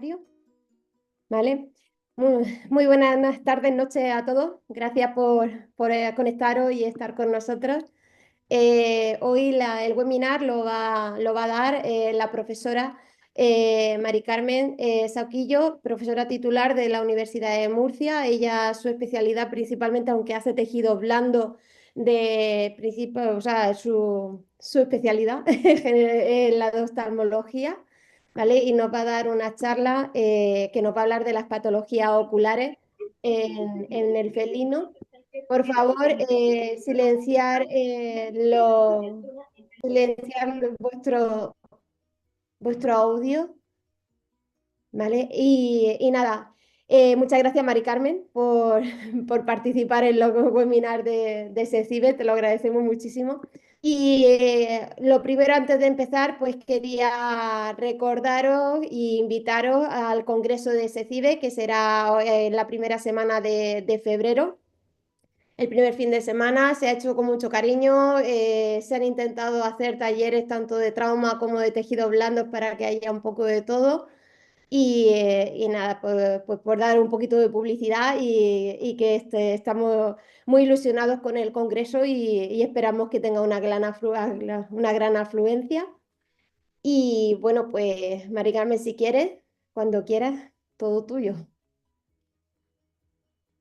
Mario. ¿Vale? Muy buenas tardes, noches a todos. Gracias por conectaros y estar con nosotros. Hoy el webinar lo va a dar la profesora Mari Carmen Sauquillo, profesora titular de la Universidad de Murcia. Ella, su especialidad principalmente, aunque hace tejidos blandos de principio, o sea, su especialidad es la de oftalmología. ¿Vale? Y nos va a dar una charla que nos va a hablar de las patologías oculares en el felino. Por favor, silenciar vuestro audio, ¿vale? Y nada, muchas gracias, Mari Carmen, por participar en los webinars de SECIBE, te lo agradecemos muchísimo. Y lo primero, antes de empezar, pues quería recordaros e invitaros al Congreso de SECIBE, que será la primera semana de febrero. El primer fin de semana se ha hecho con mucho cariño, se han intentado hacer talleres tanto de trauma como de tejidos blandos para que haya un poco de todo. Y nada, pues por dar un poquito de publicidad y que estamos muy ilusionados con el Congreso y esperamos que tenga una gran afluencia. Y bueno, pues Mari Carmen, si quieres, cuando quieras, todo tuyo.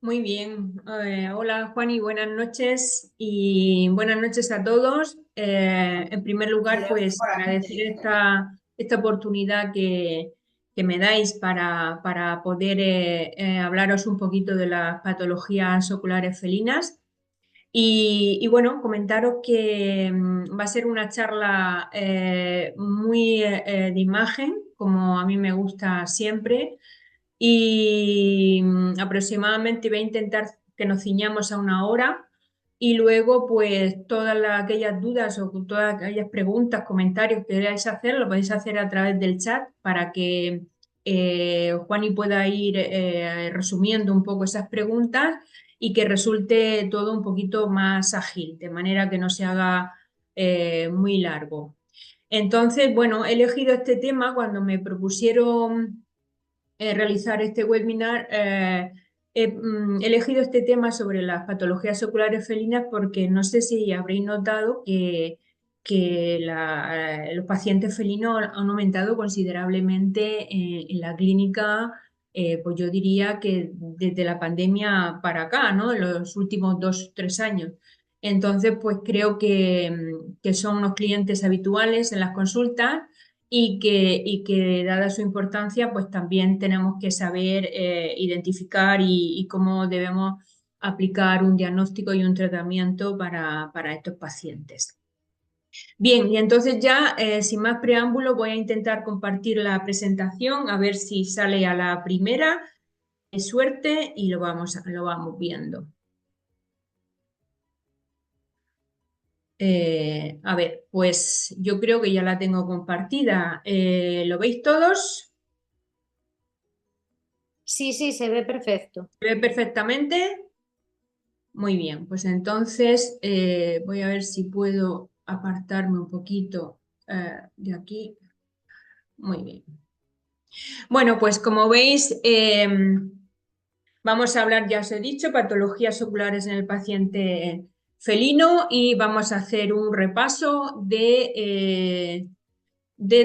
Muy bien. Hola Juan y buenas noches a todos. En primer lugar, pues agradecer esta oportunidad que me dais para poder hablaros un poquito de las patologías oculares felinas. Y bueno, comentaros que va a ser una charla muy de imagen, como a mí me gusta siempre y aproximadamente voy a intentar que nos ciñamos a una hora y luego pues aquellas dudas o todas aquellas preguntas, comentarios que queráis hacer, lo podéis hacer a través del chat para que Juani pueda ir resumiendo un poco esas preguntas y que resulte todo un poquito más ágil, de manera que no se haga muy largo. Entonces, bueno, he elegido este tema cuando me propusieron realizar este webinar. He elegido este tema sobre las patologías oculares felinas porque no sé si habréis notado que los pacientes felinos han aumentado considerablemente en la clínica, pues yo diría que desde la pandemia para acá, ¿no? En los últimos 2 o 3 años. Entonces, pues creo que son unos clientes habituales en las consultas y que dada su importancia, pues también tenemos que saber identificar y cómo debemos aplicar un diagnóstico y un tratamiento para estos pacientes. Bien, y entonces ya, sin más preámbulo, voy a intentar compartir la presentación, a ver si sale a la primera. Suerte y lo vamos viendo. A ver, pues yo creo que ya la tengo compartida. ¿Lo veis todos? Sí, se ve perfecto. ¿Se ve perfectamente? Muy bien, pues entonces voy a ver si puedo apartarme un poquito de aquí. Muy bien. Bueno, pues como veis, vamos a hablar, ya os he dicho, patologías oculares en el paciente felino y vamos a hacer un repaso de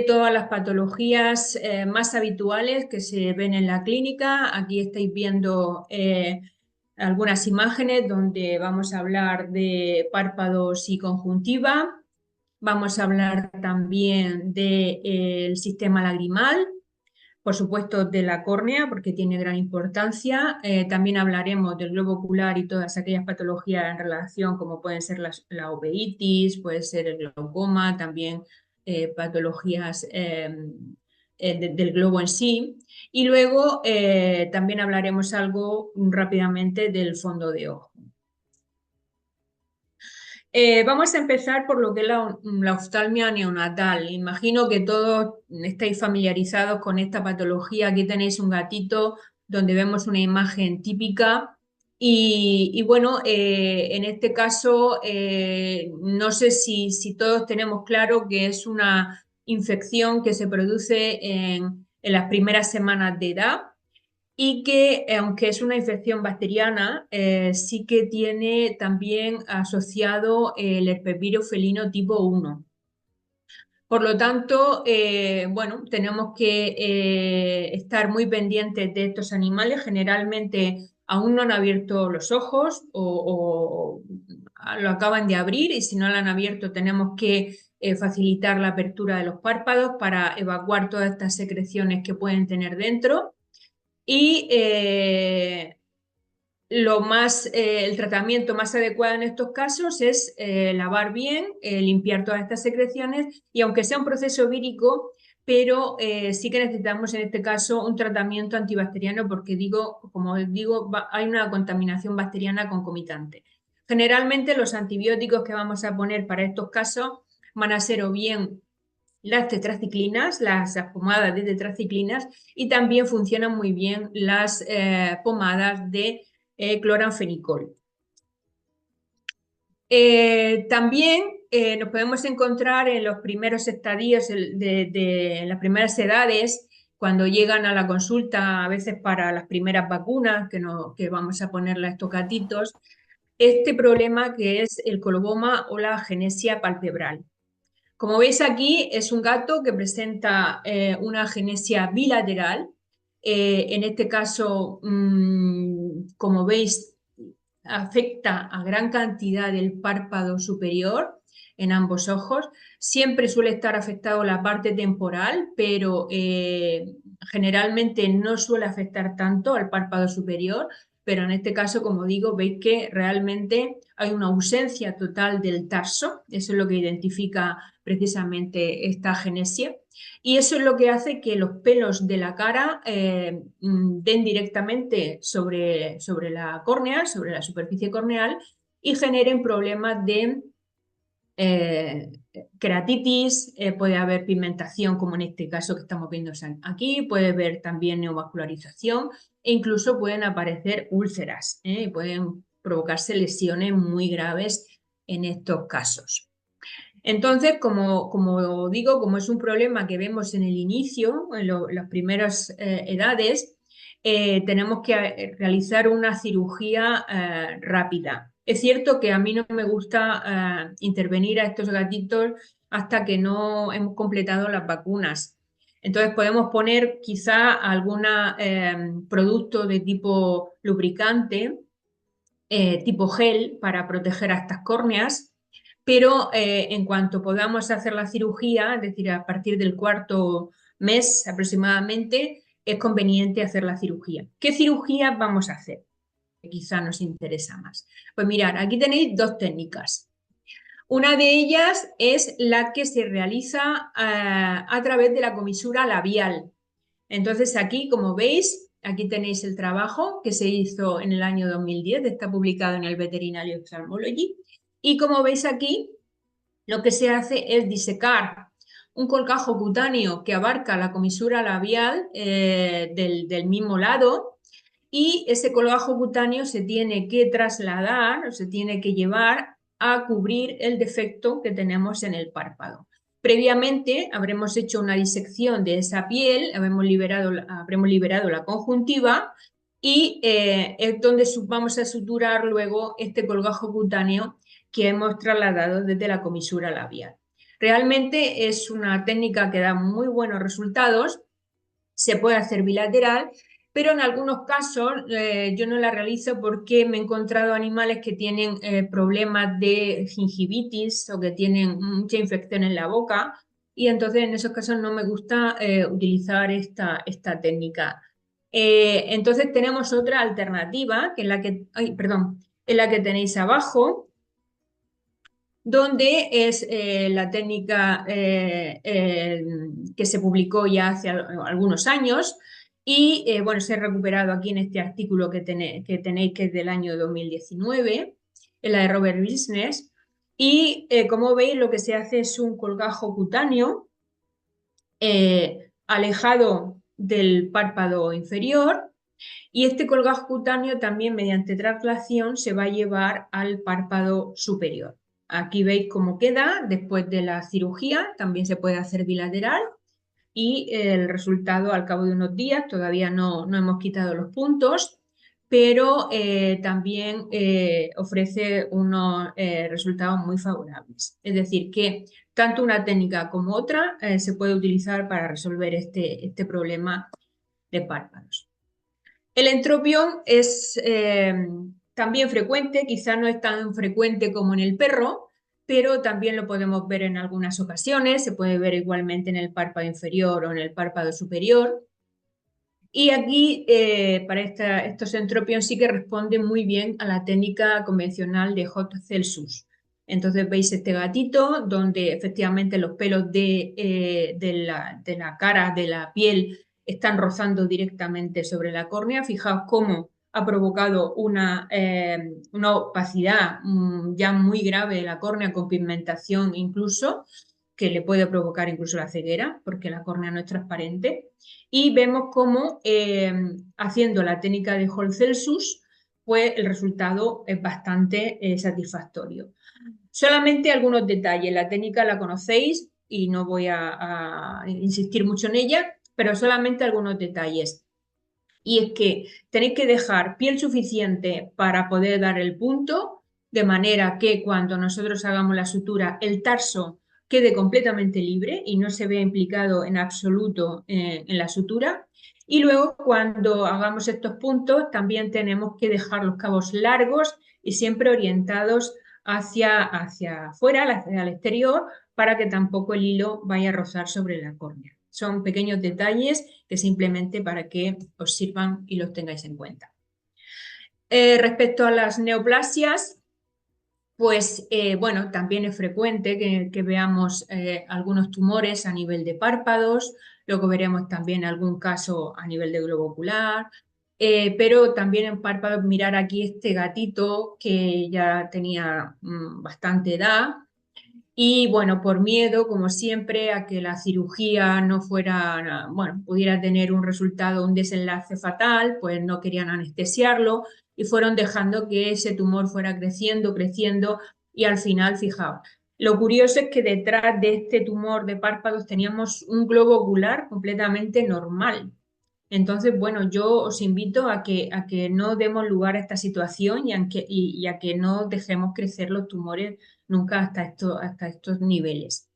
todas las patologías más habituales que se ven en la clínica. Aquí estáis viendo algunas imágenes donde vamos a hablar de párpados y conjuntiva. Vamos a hablar también del sistema lagrimal, por supuesto de la córnea, porque tiene gran importancia. También hablaremos del globo ocular y todas aquellas patologías en relación, como pueden ser la uveitis, puede ser el glaucoma, también patologías del globo en sí. Y luego también hablaremos algo rápidamente del fondo de ojo. Vamos a empezar por lo que es la oftalmia neonatal. Imagino que todos estáis familiarizados con esta patología. Aquí tenéis un gatito donde vemos una imagen típica. Y bueno, en este caso, no sé si todos tenemos claro que es una infección que se produce en en las primeras semanas de edad y que, aunque es una infección bacteriana, sí que tiene también asociado el herpesvirus felino tipo 1. Por lo tanto, bueno, tenemos que estar muy pendientes de estos animales. Generalmente aún no han abierto los ojos o lo acaban de abrir, y si no lo han abierto tenemos que facilitar la apertura de los párpados para evacuar todas estas secreciones que pueden tener dentro. Y el tratamiento más adecuado en estos casos es lavar bien, limpiar todas estas secreciones, y aunque sea un proceso vírico, pero sí que necesitamos en este caso un tratamiento antibacteriano porque como digo, hay una contaminación bacteriana concomitante. Generalmente los antibióticos que vamos a poner para estos casos van a ser o bien las tetraciclinas, las pomadas de tetraciclinas, y también funcionan muy bien las pomadas de cloranfenicol. También nos podemos encontrar en los primeros estadios de las primeras edades, cuando llegan a la consulta, a veces para las primeras vacunas que vamos a ponerle a estos gatitos, este problema que es el coloboma o la agenesia palpebral. Como veis aquí, es un gato que presenta una agenesia bilateral. En este caso, como veis, afecta a gran cantidad del párpado superior en ambos ojos. Siempre suele estar afectado la parte temporal, pero generalmente no suele afectar tanto al párpado superior. Pero en este caso, como digo, veis que realmente hay una ausencia total del tarso. Eso es lo que identifica precisamente esta agenesia. Y eso es lo que hace que los pelos de la cara den directamente sobre la córnea, sobre la superficie corneal, y generen problemas de queratitis. Puede haber pigmentación, como en este caso que estamos viendo aquí, puede haber también neovascularización, e incluso pueden aparecer úlceras, y pueden provocarse lesiones muy graves en estos casos. Entonces, como digo, como es un problema que vemos en el inicio, en las primeras edades, tenemos que realizar una cirugía rápida. Es cierto que a mí no me gusta intervenir a estos gatitos hasta que no hemos completado las vacunas. Entonces podemos poner quizá algún producto de tipo lubricante, tipo gel, para proteger a estas córneas, pero en cuanto podamos hacer la cirugía, es decir, a partir del 4º mes aproximadamente, es conveniente hacer la cirugía. ¿Qué cirugía vamos a hacer? Que quizá nos interesa más. Pues mirad, aquí tenéis dos técnicas. Una de ellas es la que se realiza a través de la comisura labial. Entonces aquí, como veis, aquí tenéis el trabajo que se hizo en el año 2010, está publicado en el Veterinary Ophthalmology, y como veis aquí, lo que se hace es disecar un colgajo cutáneo que abarca la comisura labial del mismo lado, y ese colgajo cutáneo se tiene que trasladar o se tiene que llevar a cubrir el defecto que tenemos en el párpado. Previamente habremos hecho una disección de esa piel, habremos liberado la conjuntiva, y es donde vamos a suturar luego este colgajo cutáneo que hemos trasladado desde la comisura labial. Realmente es una técnica que da muy buenos resultados. Se puede hacer bilateral, pero en algunos casos yo no la realizo porque me he encontrado animales que tienen problemas de gingivitis o que tienen mucha infección en la boca, y entonces en esos casos no me gusta utilizar esta técnica. Entonces tenemos otra alternativa, que es la que tenéis abajo, donde es la técnica que se publicó ya hace algunos años, y bueno, se ha recuperado aquí en este artículo que tenéis, que es del año 2019, en la de Robert Business. Y como veis, lo que se hace es un colgajo cutáneo alejado del párpado inferior, y este colgajo cutáneo también, mediante traslación, se va a llevar al párpado superior. Aquí veis cómo queda después de la cirugía. También se puede hacer bilateral, y el resultado al cabo de unos días, todavía no hemos quitado los puntos, pero también ofrece unos resultados muy favorables. Es decir, que tanto una técnica como otra se puede utilizar para resolver este problema de párpados. El entropión es también frecuente, quizá no es tan frecuente como en el perro, pero también lo podemos ver en algunas ocasiones, se puede ver igualmente en el párpado inferior o en el párpado superior. Y aquí, para estos entropión sí que responden muy bien a la técnica convencional de Hot-Celsus. Entonces veis este gatito donde efectivamente los pelos de la cara, de la piel, están rozando directamente sobre la córnea. Fijaos cómo ha provocado una opacidad ya muy grave de la córnea con pigmentación incluso, que le puede provocar incluso la ceguera, porque la córnea no es transparente. Y vemos cómo haciendo la técnica de Hot-Celsus, pues el resultado es bastante satisfactorio. Solamente algunos detalles, la técnica la conocéis y no voy a insistir mucho en ella, pero solamente algunos detalles. Y es que tenéis que dejar piel suficiente para poder dar el punto, de manera que cuando nosotros hagamos la sutura, el tarso quede completamente libre y no se vea implicado en absoluto en la sutura. Y luego cuando hagamos estos puntos también tenemos que dejar los cabos largos y siempre orientados hacia afuera, hacia el exterior, para que tampoco el hilo vaya a rozar sobre la córnea. Son pequeños detalles que simplemente para que os sirvan y los tengáis en cuenta. Respecto a las neoplasias, pues bueno, también es frecuente que veamos algunos tumores a nivel de párpados, luego veremos también algún caso a nivel de globo ocular, pero también en párpados, mirar aquí este gatito que ya tenía bastante edad y bueno, por miedo, como siempre, a que la cirugía no fuera, bueno, pudiera tener un resultado, un desenlace fatal, pues no querían anestesiarlo y fueron dejando que ese tumor fuera creciendo, creciendo y al final, fijaos, lo curioso es que detrás de este tumor de párpados teníamos un globo ocular completamente normal. Entonces, bueno, yo os invito a que no demos lugar a esta situación y a que no dejemos crecer los tumores nunca hasta estos niveles.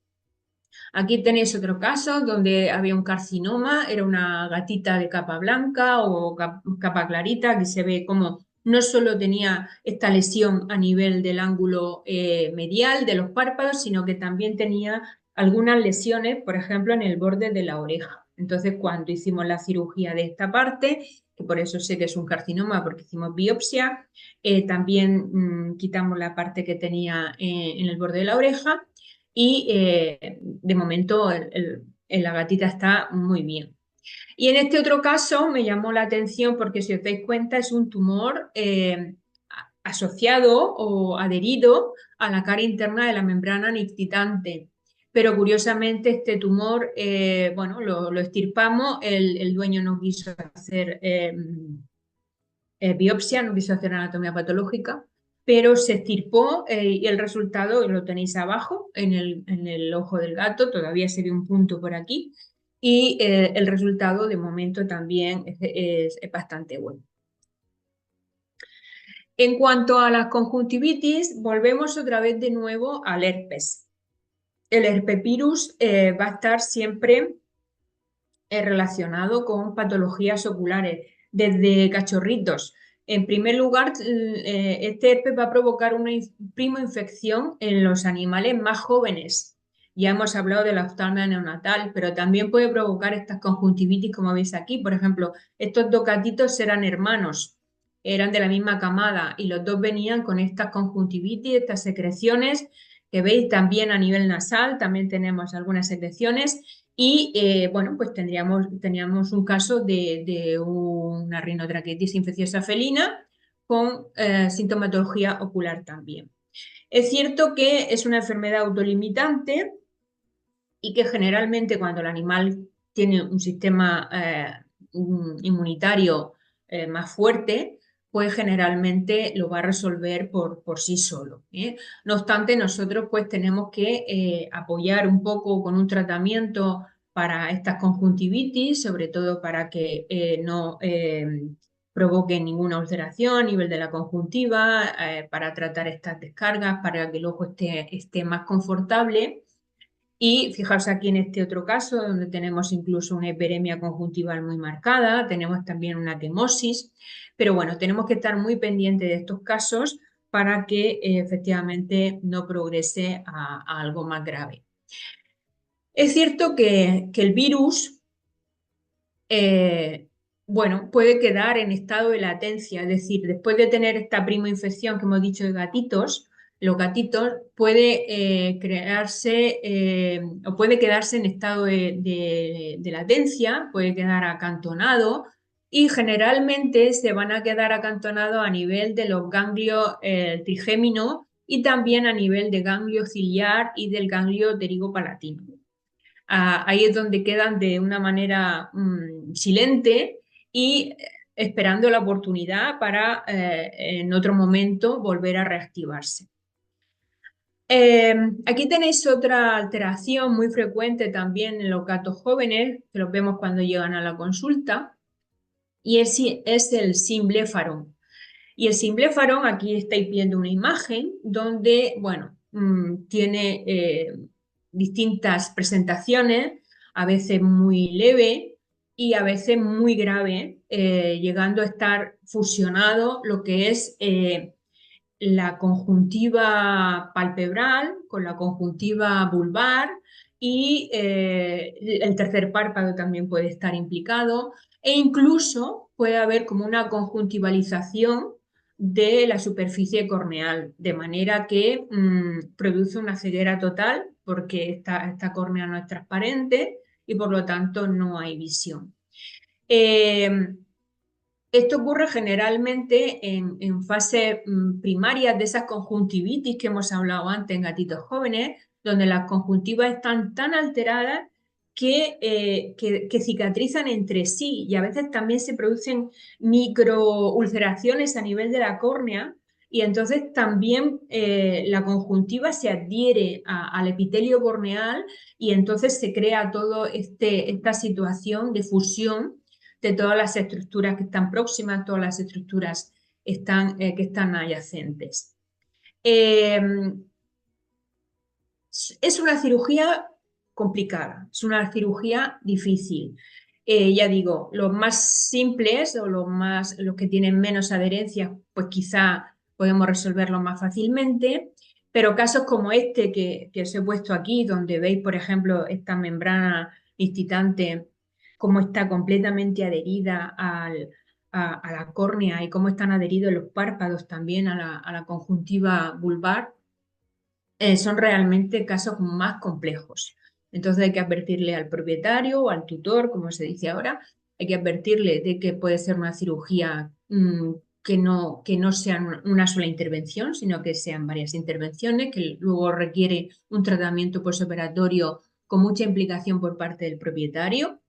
Aquí tenéis otro caso donde había un carcinoma, era una gatita de capa blanca o capa clarita, que se ve como no solo tenía esta lesión a nivel del ángulo medial de los párpados, sino que también tenía algunas lesiones, por ejemplo, en el borde de la oreja. Entonces, cuando hicimos la cirugía de esta parte, que por eso sé que es un carcinoma porque hicimos biopsia, también quitamos la parte que tenía en el borde de la oreja y de momento la gatita está muy bien. Y en este otro caso me llamó la atención porque si os dais cuenta es un tumor asociado o adherido a la cara interna de la membrana nictitante. Pero curiosamente este tumor, bueno, lo extirpamos, el dueño no quiso hacer biopsia, no quiso hacer anatomía patológica, pero se extirpó y el resultado lo tenéis abajo en el ojo del gato, todavía se ve un punto por aquí y el resultado de momento también es bastante bueno. En cuanto a las conjuntivitis, volvemos otra vez de nuevo al herpes. El herpesvirus va a estar siempre relacionado con patologías oculares, desde cachorritos. En primer lugar, este herpes va a provocar una primoinfección en los animales más jóvenes. Ya hemos hablado de la oftalmia neonatal, pero también puede provocar estas conjuntivitis, como veis aquí. Por ejemplo, estos dos gatitos eran hermanos, eran de la misma camada y los dos venían con estas conjuntivitis, estas secreciones que veis también a nivel nasal, también tenemos algunas secreciones y bueno, pues teníamos un caso de una rinotraqueitis infecciosa felina con sintomatología ocular también. Es cierto que es una enfermedad autolimitante y que generalmente cuando el animal tiene un sistema inmunitario más fuerte, pues generalmente lo va a resolver por sí solo. No obstante, nosotros pues tenemos que apoyar un poco con un tratamiento para estas conjuntivitis, sobre todo para que no provoque ninguna ulceración a nivel de la conjuntiva, para tratar estas descargas, para que el ojo esté más confortable. Y fijaos aquí en este otro caso, donde tenemos incluso una hiperemia conjuntival muy marcada, tenemos también una quemosis, pero bueno, tenemos que estar muy pendientes de estos casos para que efectivamente no progrese a algo más grave. Es cierto que el virus, bueno, puede quedar en estado de latencia, es decir, después de tener esta primoinfección que hemos dicho de gatitos, los gatitos puede crearse o puede quedarse en estado de latencia, puede quedar acantonado y generalmente se van a quedar acantonados a nivel de los ganglios trigémino y también a nivel de ganglio ciliar y del ganglio pterigopalatino. Ahí es donde quedan de una manera silente y esperando la oportunidad para en otro momento volver a reactivarse. Aquí tenéis otra alteración muy frecuente también en los gatos jóvenes, que los vemos cuando llegan a la consulta, y es el simblefaron. Y el simblefaron, aquí estáis viendo una imagen donde, bueno, tiene distintas presentaciones, a veces muy leve y a veces muy grave, llegando a estar fusionado lo que es la conjuntiva palpebral con la conjuntiva vulvar y el tercer párpado también puede estar implicado e incluso puede haber como una conjuntivalización de la superficie corneal, de manera que produce una ceguera total porque esta córnea no es transparente y por lo tanto no hay visión. Esto ocurre generalmente en fases primarias de esas conjuntivitis que hemos hablado antes en gatitos jóvenes, donde las conjuntivas están tan alteradas que cicatrizan entre sí y a veces también se producen microulceraciones a nivel de la córnea y entonces también la conjuntiva se adhiere al epitelio corneal y entonces se crea toda esta situación de fusión de todas las estructuras que están próximas, todas las estructuras que están adyacentes. Es una cirugía complicada, es una cirugía difícil. Ya digo, los más simples o los que tienen menos adherencia, pues quizá podemos resolverlo más fácilmente, pero casos como este que os he puesto aquí, donde veis, por ejemplo, esta membrana incitante, cómo está completamente adherida a la córnea y cómo están adheridos los párpados también a la conjuntiva vulvar, son realmente casos más complejos. Entonces hay que advertirle al propietario o al tutor, como se dice ahora, hay que advertirle de que puede ser una cirugía que no sea una sola intervención, sino que sean varias intervenciones, que luego requiere un tratamiento postoperatorio con mucha implicación por parte del propietario.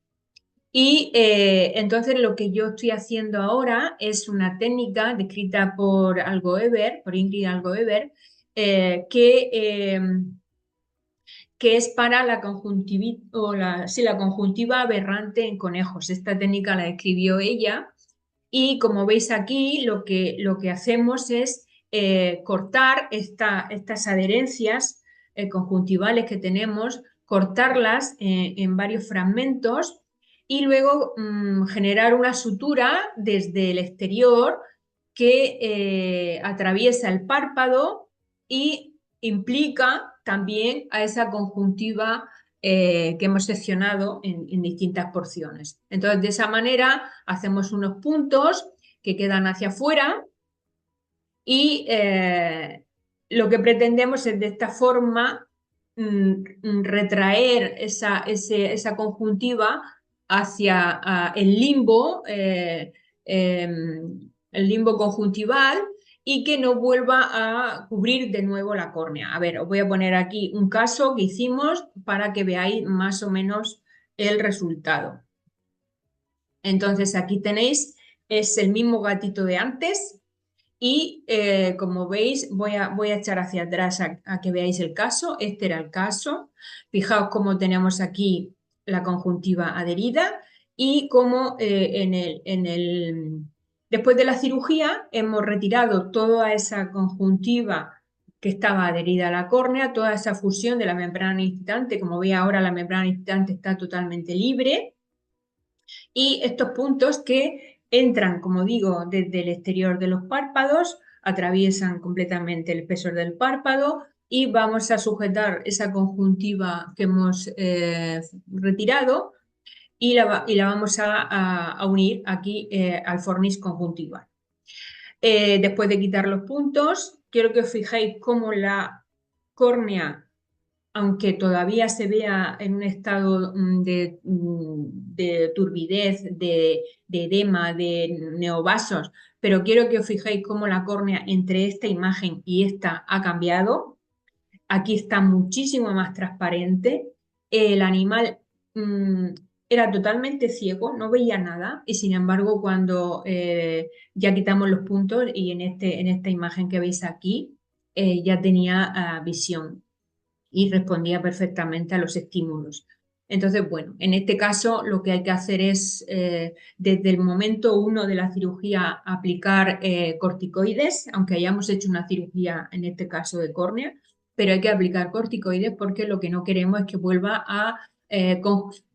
Y entonces lo que yo estoy haciendo ahora es una técnica descrita por Algoever, por Ingrid Algoever, que es para la conjuntiva aberrante en conejos. Esta técnica la escribió ella y como veis aquí lo que hacemos es cortar estas adherencias conjuntivales que tenemos, cortarlas en varios fragmentos y luego generar una sutura desde el exterior que atraviesa el párpado y implica también a esa conjuntiva que hemos seccionado en distintas porciones. Entonces, de esa manera hacemos unos puntos que quedan hacia afuera y lo que pretendemos es de esta forma retraer esa conjuntiva hacia el limbo conjuntival y que no vuelva a cubrir de nuevo la córnea. A ver, os voy a poner aquí un caso que hicimos para que veáis más o menos el resultado. Entonces aquí tenéis, es el mismo gatito de antes y como veis voy a echar hacia atrás a que veáis el caso. Este era el caso. Fijaos cómo tenemos aquí la conjuntiva adherida y cómo después de la cirugía hemos retirado toda esa conjuntiva que estaba adherida a la córnea, toda esa fusión de la membrana incitante. Como veis ahora, la membrana incitante está totalmente libre. Y estos puntos que entran, como digo, desde el exterior de los párpados, atraviesan completamente el espesor del párpado y vamos a sujetar esa conjuntiva que hemos retirado y la vamos a unir aquí al fornis conjuntival. Después de quitar los puntos, quiero que os fijéis cómo la córnea, aunque todavía se vea en un estado de turbidez, de edema, de neovasos, pero quiero que os fijéis cómo la córnea entre esta imagen y esta ha cambiado. Aquí está muchísimo más transparente. El animal era totalmente ciego, no veía nada, y sin embargo cuando ya quitamos los puntos y en esta imagen que veis aquí ya tenía visión y respondía perfectamente a los estímulos. Entonces, bueno, en este caso lo que hay que hacer es, desde el momento 1 de la cirugía, aplicar corticoides, aunque hayamos hecho una cirugía, en este caso de córnea, pero hay que aplicar corticoides porque lo que no queremos es que vuelva a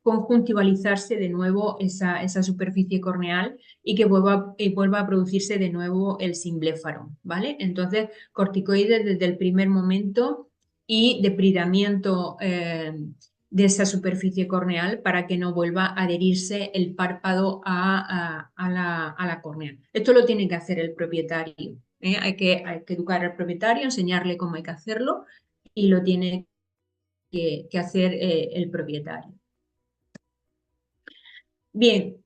conjuntivalizarse de nuevo esa superficie corneal y que vuelva a producirse de nuevo el simbléfaro, ¿vale? Entonces, corticoides desde el primer momento y depridamiento de esa superficie corneal para que no vuelva a adherirse el párpado a la córnea. Esto lo tiene que hacer el propietario. Hay que educar al propietario, enseñarle cómo hay que hacerlo y lo tiene que hacer el propietario. Bien,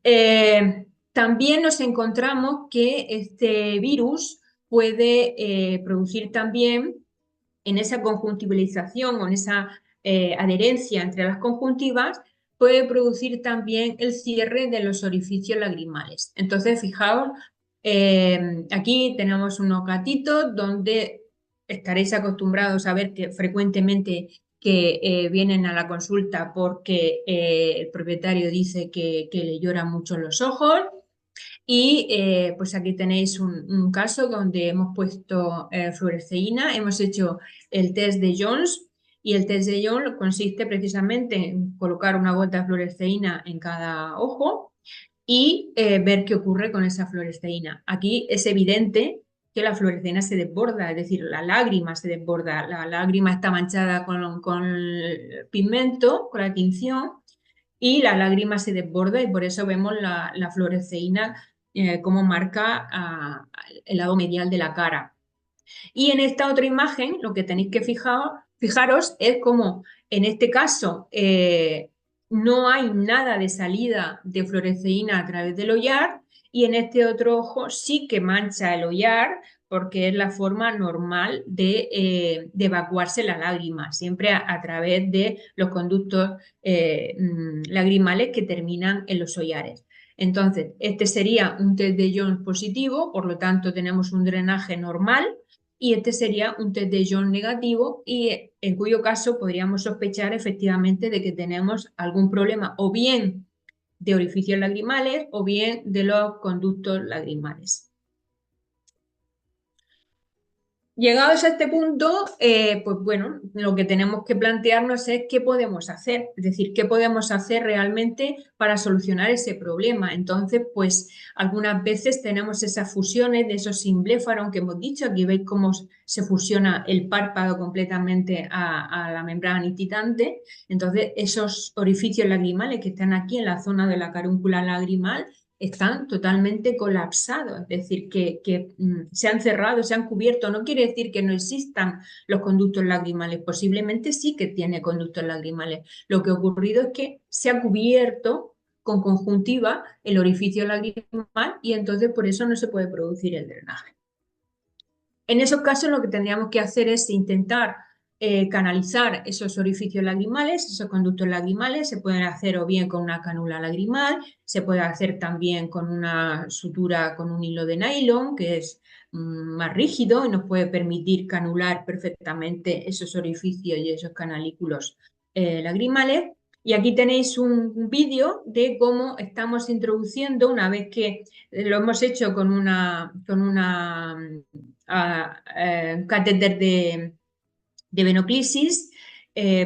también nos encontramos que este virus puede producir también en esa conjuntivalización o en esa adherencia entre las conjuntivas, puede producir también el cierre de los orificios lagrimales. Entonces, fijaos, aquí tenemos unos gatitos donde estaréis acostumbrados a ver que frecuentemente que vienen a la consulta porque el propietario dice que le lloran mucho los ojos. Y pues aquí tenéis un caso donde hemos puesto fluoresceína, hemos hecho el test de Jones y el test de Jones consiste precisamente en colocar una gota de fluoresceína en cada ojo y ver qué ocurre con esa fluoresceína. Aquí es evidente que la fluoresceína se desborda, es decir, la lágrima se desborda, la lágrima está manchada con el pigmento, con la tinción, y la lágrima se desborda y por eso vemos la fluoresceína como marca el lado medial de la cara. Y en esta otra imagen lo que tenéis que fijaros es como en este caso no hay nada de salida de fluoresceína a través del ollar y en este otro ojo sí que mancha el ollar porque es la forma normal de evacuarse la lágrima, siempre a través de los conductos lagrimales que terminan en los ollares. Entonces, este sería un test de Jones positivo, por lo tanto tenemos un drenaje normal, y este sería un test de Jones negativo y en cuyo caso podríamos sospechar efectivamente de que tenemos algún problema o bien de orificios lagrimales o bien de los conductos lagrimales. Llegados a este punto, pues bueno, lo que tenemos que plantearnos es qué podemos hacer, es decir, qué podemos hacer realmente para solucionar ese problema. Entonces, pues algunas veces tenemos esas fusiones de esos simbléfaros que hemos dicho, aquí veis cómo se fusiona el párpado completamente a la membrana incitante. Entonces, esos orificios lagrimales que están aquí en la zona de la carúncula lagrimal están totalmente colapsados, es decir, que se han cerrado, se han cubierto. No quiere decir que no existan los conductos lagrimales, posiblemente sí que tiene conductos lagrimales. Lo que ha ocurrido es que se ha cubierto con conjuntiva el orificio lagrimal y entonces por eso no se puede producir el drenaje. En esos casos lo que tendríamos que hacer es intentar canalizar esos orificios lagrimales, esos conductos lagrimales, se pueden hacer o bien con una cánula lagrimal, se puede hacer también con una sutura con un hilo de nylon que es más rígido y nos puede permitir canular perfectamente esos orificios y esos canalículos lagrimales. Y aquí tenéis un vídeo de cómo estamos introduciendo, una vez que lo hemos hecho con un catéter de venoclisis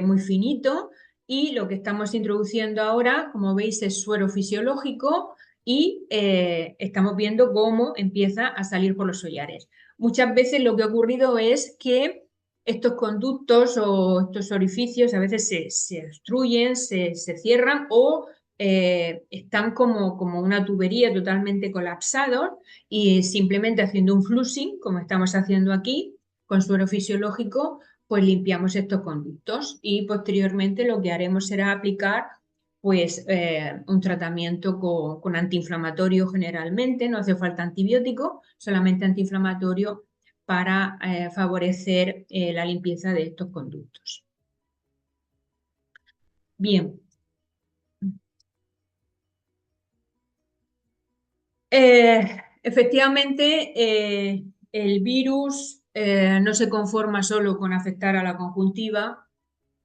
muy finito, y lo que estamos introduciendo ahora, como veis, es suero fisiológico y estamos viendo cómo empieza a salir por los hollares. Muchas veces lo que ha ocurrido es que estos conductos o estos orificios a veces se obstruyen, se cierran o están como una tubería totalmente colapsados, y simplemente haciendo un flushing, como estamos haciendo aquí, con suero fisiológico, pues limpiamos estos conductos, y posteriormente lo que haremos será aplicar pues un tratamiento con antiinflamatorio generalmente, no hace falta antibiótico, solamente antiinflamatorio para favorecer la limpieza de estos conductos. Bien. Efectivamente, el virus no se conforma solo con afectar a la conjuntiva,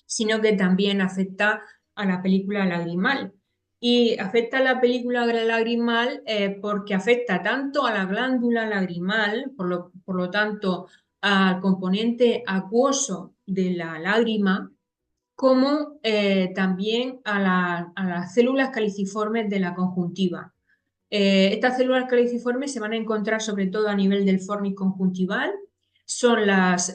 sino que también afecta a la película lagrimal. Y afecta a la película lagrimal porque afecta tanto a la glándula lagrimal, por lo tanto, al componente acuoso de la lágrima, como también a las células caliciformes de la conjuntiva. Estas células caliciformes se van a encontrar sobre todo a nivel del fornix conjuntival. Son las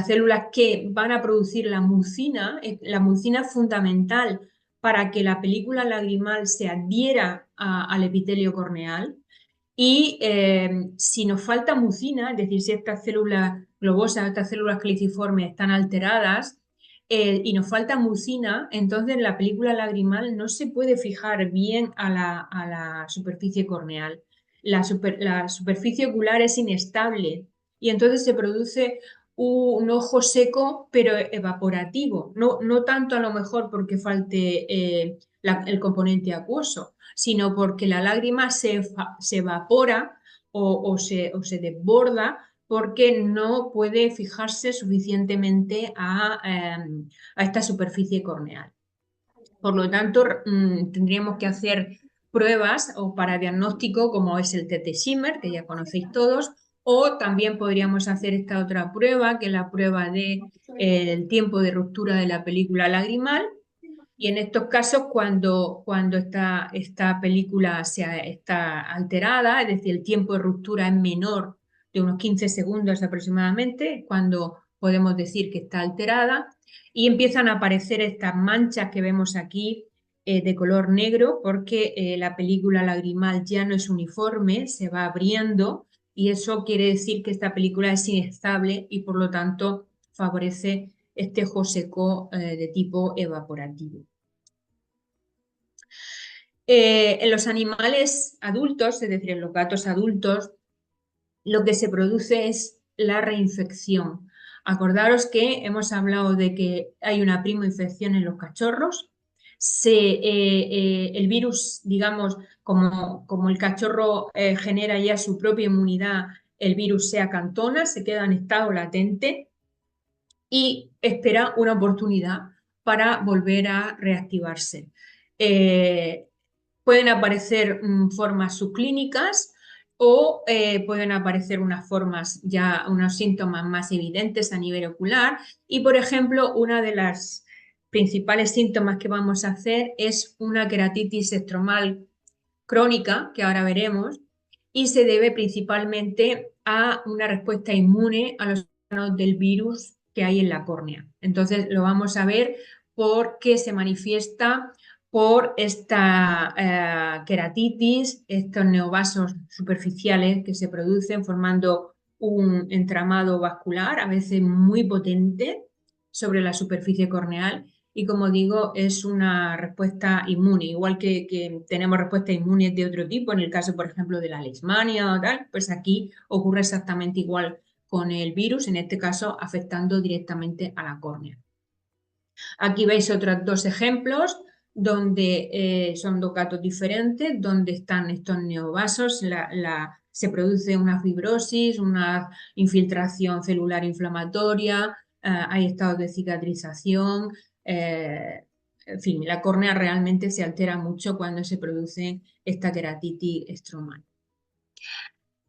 células que van a producir la mucina. La mucina es fundamental para que la película lagrimal se adhiera al epitelio corneal. Y si nos falta mucina, es decir, si estas células globosas, estas células caliciformes están alteradas, y nos falta mucina, entonces la película lagrimal no se puede fijar bien a la superficie corneal. La superficie ocular es inestable y entonces se produce un ojo seco pero evaporativo. No tanto a lo mejor porque falte el componente acuoso, sino porque la lágrima se evapora o se desborda porque no puede fijarse suficientemente a esta superficie corneal. Por lo tanto, tendríamos que hacer pruebas o para diagnóstico, como es el TT-Schimmer, que ya conocéis todos, o también podríamos hacer esta otra prueba, que es la prueba del tiempo de ruptura de la película lagrimal. Y en estos casos, cuando esta película está alterada, es decir, el tiempo de ruptura es menor de unos 15 segundos aproximadamente, cuando podemos decir que está alterada, y empiezan a aparecer estas manchas que vemos aquí de color negro, porque la película lagrimal ya no es uniforme, se va abriendo, y eso quiere decir que esta película es inestable y por lo tanto favorece este ojo seco de tipo evaporativo. En los animales adultos, es decir, en los gatos adultos, lo que se produce es la reinfección. Acordaros que hemos hablado de que hay una primoinfección en los cachorros. El virus, digamos, como el cachorro genera ya su propia inmunidad, el virus se acantona, se queda en estado latente y espera una oportunidad para volver a reactivarse. Pueden aparecer formas subclínicas o pueden aparecer unas unos síntomas más evidentes a nivel ocular. Y, por ejemplo, una de las principales síntomas que vamos a hacer es una queratitis estromal crónica, que ahora veremos, y se debe principalmente a una respuesta inmune a los órganos del virus que hay en la córnea. Entonces lo vamos a ver porque se manifiesta por esta queratitis, estos neovasos superficiales que se producen formando un entramado vascular, a veces muy potente, sobre la superficie corneal. Y como digo, es una respuesta inmune, igual que tenemos respuestas inmunes de otro tipo, en el caso, por ejemplo, de la leishmania o tal, pues aquí ocurre exactamente igual con el virus, en este caso afectando directamente a la córnea. Aquí veis otros dos ejemplos donde son dos gatos diferentes, donde están estos neovasos, se produce una fibrosis, una infiltración celular inflamatoria, hay estados de cicatrización, en fin, la córnea realmente se altera mucho cuando se produce esta queratitis estromal.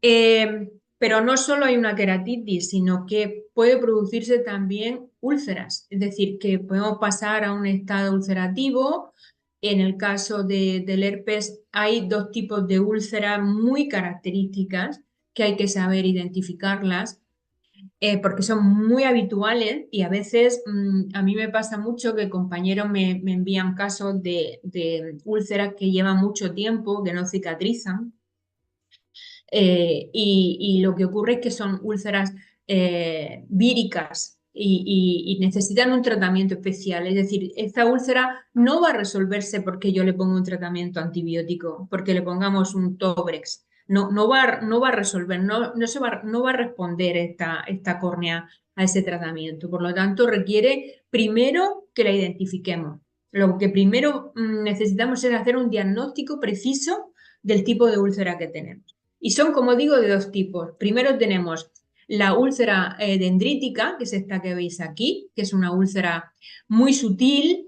Pero no solo hay una queratitis, sino que puede producirse también úlceras, es decir, que podemos pasar a un estado ulcerativo. En el caso del herpes hay dos tipos de úlceras muy características que hay que saber identificarlas, porque son muy habituales y a veces a mí me pasa mucho que compañeros me envían casos de úlceras que llevan mucho tiempo, que no cicatrizan. Y lo que ocurre es que son úlceras víricas y necesitan un tratamiento especial. Es decir, esta úlcera no va a resolverse porque yo le pongo un tratamiento antibiótico, porque le pongamos un Tobrex. No va a resolver, no va a responder esta córnea a ese tratamiento. Por lo tanto, requiere primero que la identifiquemos. Lo que primero necesitamos es hacer un diagnóstico preciso del tipo de úlcera que tenemos. Y son, como digo, de dos tipos. Primero tenemos la úlcera dendrítica, que es esta que veis aquí, que es una úlcera muy sutil,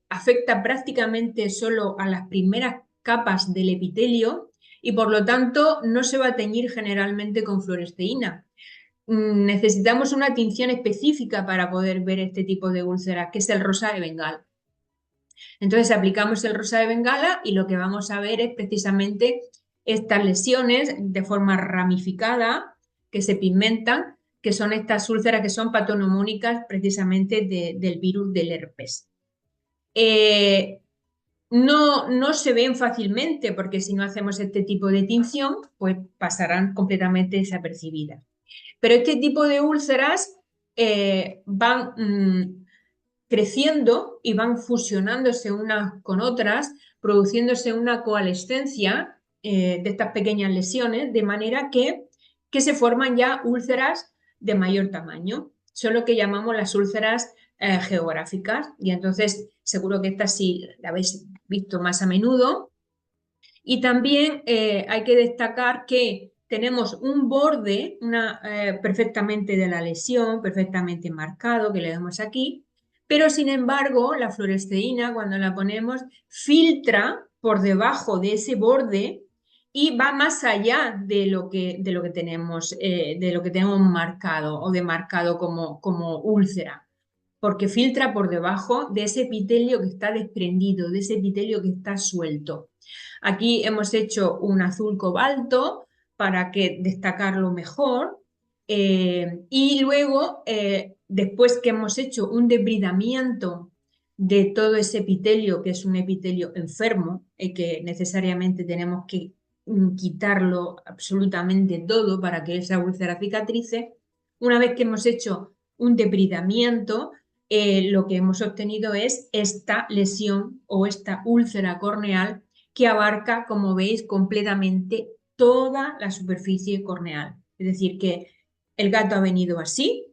afecta prácticamente solo a las primeras capas del epitelio y por lo tanto no se va a teñir generalmente con fluoresceína. Necesitamos una tinción específica para poder ver este tipo de úlcera, que es el rosa de Bengala. Entonces aplicamos el rosa de Bengala y lo que vamos a ver es precisamente estas lesiones de forma ramificada que se pigmentan, que son estas úlceras que son patoneumónicas precisamente del virus del herpes. No se ven fácilmente porque si no hacemos este tipo de tinción, pues pasarán completamente desapercibidas. Pero este tipo de úlceras van creciendo y van fusionándose unas con otras, produciéndose una coalescencia de estas pequeñas lesiones, de manera que se forman ya úlceras de mayor tamaño. Son lo que llamamos las úlceras geográficas, y entonces seguro que esta sí la habéis visto más a menudo. Y también hay que destacar que tenemos un borde perfectamente de la lesión, perfectamente marcado, que le damos aquí, pero sin embargo la fluoresceína cuando la ponemos filtra por debajo de ese borde y va más allá de lo que tenemos marcado o demarcado como úlcera, porque filtra por debajo de ese epitelio que está desprendido, de ese epitelio que está suelto. Aquí hemos hecho un azul cobalto para destacarlo mejor, y luego, después que hemos hecho un debridamiento de todo ese epitelio, que es un epitelio enfermo, que necesariamente tenemos que quitarlo absolutamente todo para que esa úlcera cicatrice, una vez que hemos hecho un debridamiento, lo que hemos obtenido es esta lesión o esta úlcera corneal que abarca, como veis, completamente toda la superficie corneal. Es decir, que el gato ha venido así,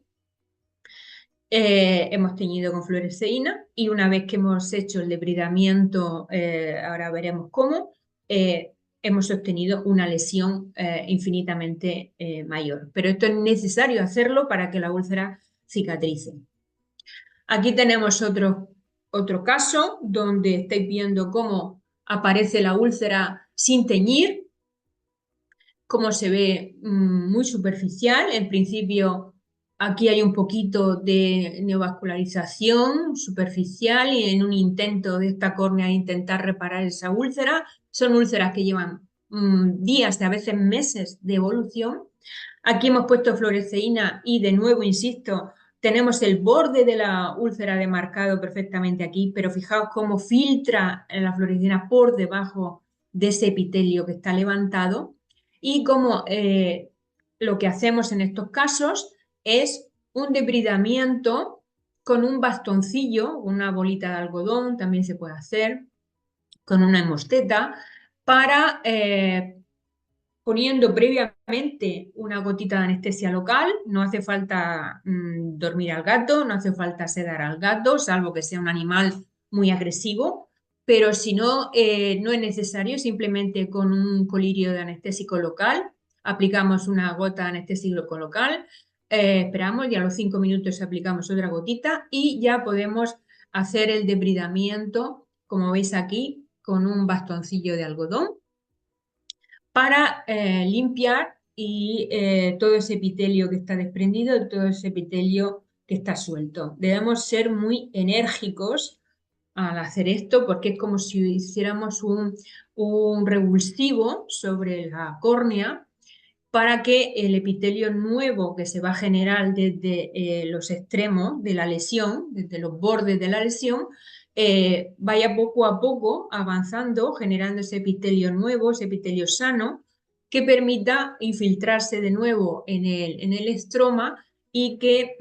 hemos teñido con fluoresceína y una vez que hemos hecho el debridamiento, ahora veremos cómo, hemos obtenido una lesión infinitamente mayor. Pero esto es necesario hacerlo para que la úlcera cicatrice. Aquí tenemos otro caso donde estáis viendo cómo aparece la úlcera sin teñir, cómo se ve muy superficial. En principio aquí hay un poquito de neovascularización superficial y en un intento de esta córnea de intentar reparar esa úlcera. Son úlceras que llevan días, a veces meses de evolución. Aquí hemos puesto fluoresceína y de nuevo, insisto, tenemos el borde de la úlcera demarcado perfectamente aquí, pero fijaos cómo filtra la fluoresceína por debajo de ese epitelio que está levantado y cómo lo que hacemos en estos casos es un debridamiento con un bastoncillo, una bolita de algodón, también se puede hacer, con una hemosteta, para poniendo previamente una gotita de anestesia local. No hace falta dormir al gato, no hace falta sedar al gato, salvo que sea un animal muy agresivo, pero si no, no es necesario, simplemente con un colirio de anestésico local, aplicamos una gota de anestésico local, esperamos y a los 5 minutos aplicamos otra gotita y ya podemos hacer el debridamiento, como veis aquí, con un bastoncillo de algodón para limpiar y todo ese epitelio que está desprendido y todo ese epitelio que está suelto. Debemos ser muy enérgicos al hacer esto porque es como si hiciéramos un revulsivo sobre la córnea para que el epitelio nuevo que se va a generar desde los extremos de la lesión, desde los bordes de la lesión, vaya poco a poco avanzando, generando ese epitelio nuevo, ese epitelio sano, que permita infiltrarse de nuevo en el estroma y que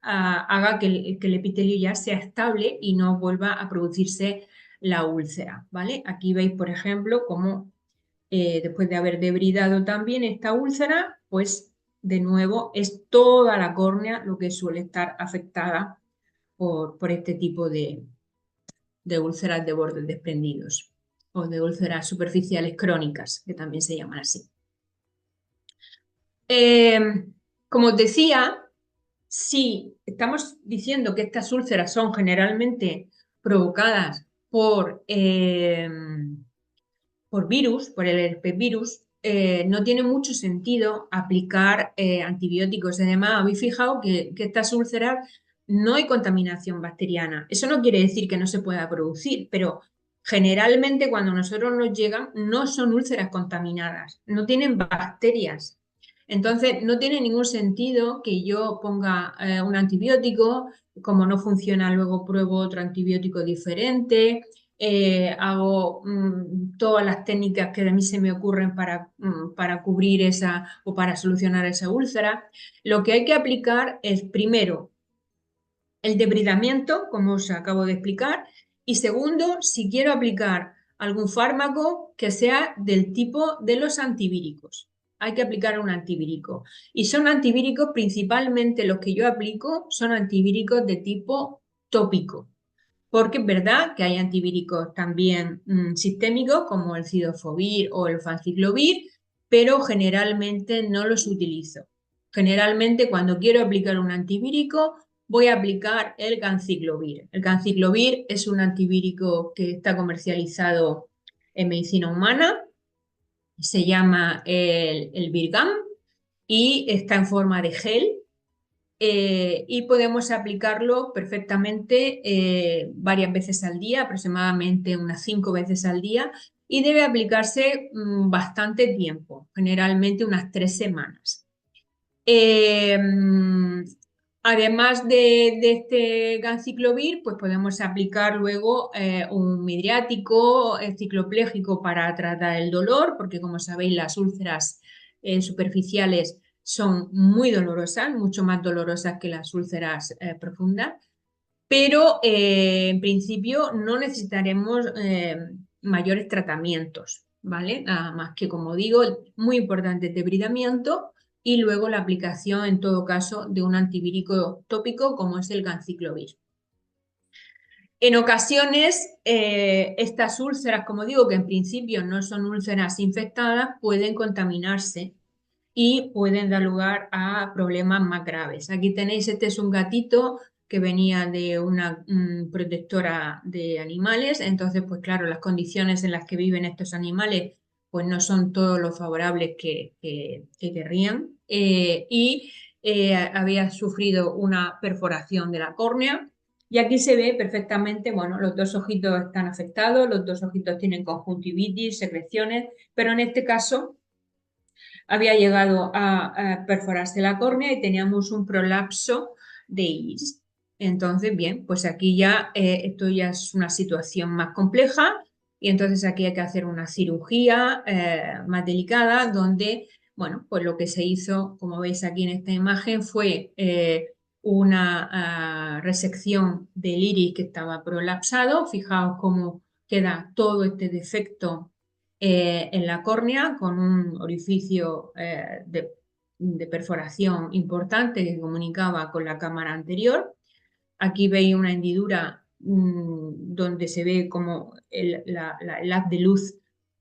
haga que el epitelio ya sea estable y no vuelva a producirse la úlcera, ¿vale? Aquí veis, por ejemplo, cómo después de haber debridado también esta úlcera, pues de nuevo es toda la córnea lo que suele estar afectada por este tipo de úlceras de bordes desprendidos o de úlceras superficiales crónicas, que también se llaman así. Como os decía, si estamos diciendo que estas úlceras son generalmente provocadas por virus, por el herpesvirus, no tiene mucho sentido aplicar antibióticos. Además, habéis fijado que estas úlceras no hay contaminación bacteriana. Eso no quiere decir que no se pueda producir, pero generalmente cuando a nosotros nos llegan no son úlceras contaminadas, no tienen bacterias. Entonces, no tiene ningún sentido que yo ponga un antibiótico, como no funciona, luego pruebo otro antibiótico diferente. Hago todas las técnicas que a mí se me ocurren para cubrir esa o para solucionar esa úlcera. Lo que hay que aplicar es primero el debridamiento, como os acabo de explicar, y segundo, si quiero aplicar algún fármaco que sea del tipo de los antivíricos. Hay que aplicar un antivírico. Y son antivíricos, principalmente los que yo aplico, son antivíricos de tipo tópico. Porque es verdad que hay antivíricos también sistémicos como el cidofovir o el fanciclovir, pero generalmente no los utilizo. Generalmente cuando quiero aplicar un antivírico voy a aplicar el ganciclovir. El ganciclovir es un antivírico que está comercializado en medicina humana, se llama el Virgam y está en forma de gel. Y podemos aplicarlo perfectamente varias veces al día, aproximadamente unas 5 veces al día, y debe aplicarse bastante tiempo, generalmente unas 3 semanas. Además de este ganciclovir, pues podemos aplicar luego un midriático cicloplégico para tratar el dolor, porque como sabéis las úlceras superficiales son muy dolorosas, mucho más dolorosas que las úlceras profundas, pero en principio no necesitaremos mayores tratamientos, ¿vale? Nada más que, como digo, muy importante el debridamiento y luego la aplicación, en todo caso, de un antivírico tópico como es el ganciclovir. En ocasiones, estas úlceras, como digo, que en principio no son úlceras infectadas, pueden contaminarse y pueden dar lugar a problemas más graves. Aquí tenéis, este es un gatito que venía de una protectora de animales, entonces, pues claro, las condiciones en las que viven estos animales pues no son todo lo favorables que querrían y había sufrido una perforación de la córnea y aquí se ve perfectamente, bueno, los dos ojitos están afectados, los dos ojitos tienen conjuntivitis, secreciones, pero en este caso había llegado a perforarse la córnea y teníamos un prolapso de iris. Entonces, bien, pues aquí ya esto ya es una situación más compleja y entonces aquí hay que hacer una cirugía más delicada donde, bueno, pues lo que se hizo, como veis aquí en esta imagen, fue una resección del iris que estaba prolapsado. Fijaos cómo queda todo este defecto en la córnea con un orificio de perforación importante que comunicaba con la cámara anterior. Aquí veis una hendidura donde se ve como el haz de luz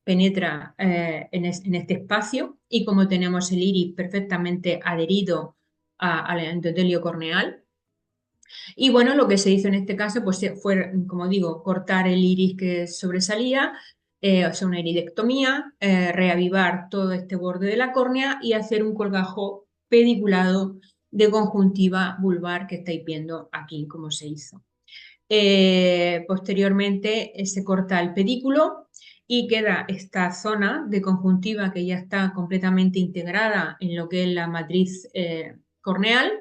penetra en este espacio y como tenemos el iris perfectamente adherido al endotelio corneal. Y bueno, lo que se hizo en este caso pues fue, como digo, cortar el iris que sobresalía, o sea, una iridectomía, reavivar todo este borde de la córnea y hacer un colgajo pediculado de conjuntiva vulvar que estáis viendo aquí cómo se hizo. Posteriormente se corta el pedículo y queda esta zona de conjuntiva que ya está completamente integrada en lo que es la matriz corneal.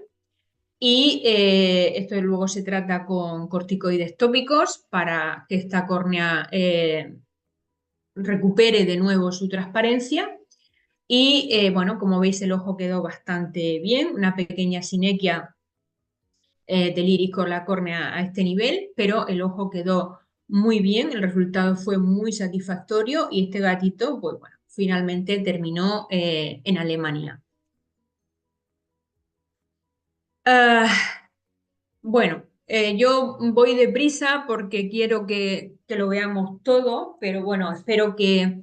Y esto luego se trata con corticoides tópicos para que esta córnea recupere de nuevo su transparencia. Y bueno, como veis el ojo quedó bastante bien, una pequeña sinequia del iris con la córnea a este nivel, pero el ojo quedó muy bien, el resultado fue muy satisfactorio y este gatito, pues bueno, finalmente terminó en Alemania. Ah, bueno, yo voy deprisa porque quiero que lo veamos todo, pero bueno, espero que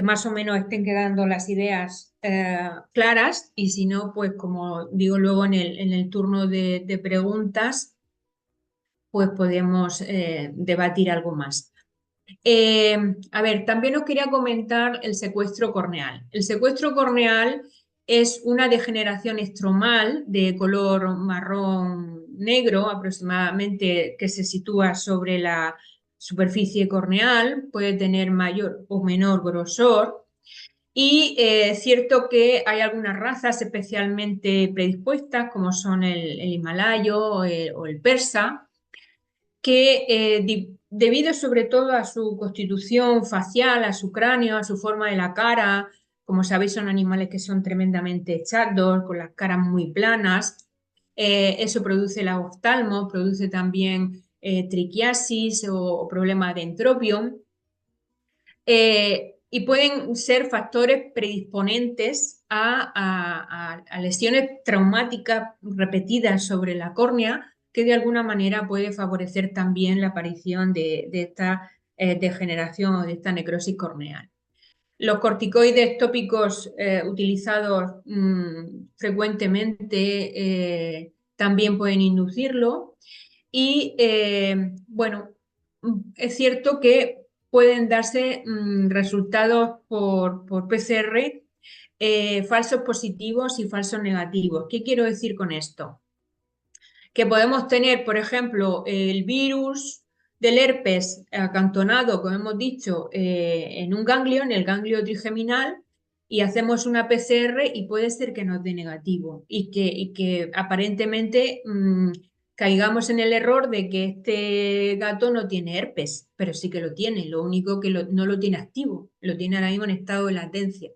más o menos estén quedando las ideas claras y si no, pues como digo luego en el turno de preguntas, pues podemos debatir algo más. A ver, también os quería comentar el secuestro corneal. El secuestro corneal es una degeneración estromal de color marrón negro aproximadamente que se sitúa sobre la superficie corneal, puede tener mayor o menor grosor y es cierto que hay algunas razas especialmente predispuestas como son el himalayo o el persa que debido sobre todo a su constitución facial, a su cráneo, a su forma de la cara, como sabéis son animales que son tremendamente chatos, con las caras muy planas, eso produce el oftalmo, produce también triquiasis o problemas de entropio, y pueden ser factores predisponentes a lesiones traumáticas repetidas sobre la córnea que de alguna manera puede favorecer también la aparición de esta degeneración o de esta necrosis corneal. Los corticoides tópicos utilizados frecuentemente también pueden inducirlo y bueno, es cierto que pueden darse resultados por PCR falsos positivos y falsos negativos. ¿Qué quiero decir con esto? Que podemos tener, por ejemplo, el virus del herpes acantonado, como hemos dicho, en un ganglio, en el ganglio trigeminal, y hacemos una PCR y puede ser que nos dé negativo y que aparentemente caigamos en el error de que este gato no tiene herpes, pero sí que lo tiene, lo único que no lo tiene activo, lo tiene ahora mismo en estado de latencia.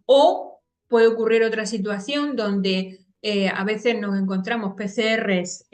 O puede ocurrir otra situación donde a veces nos encontramos PCRs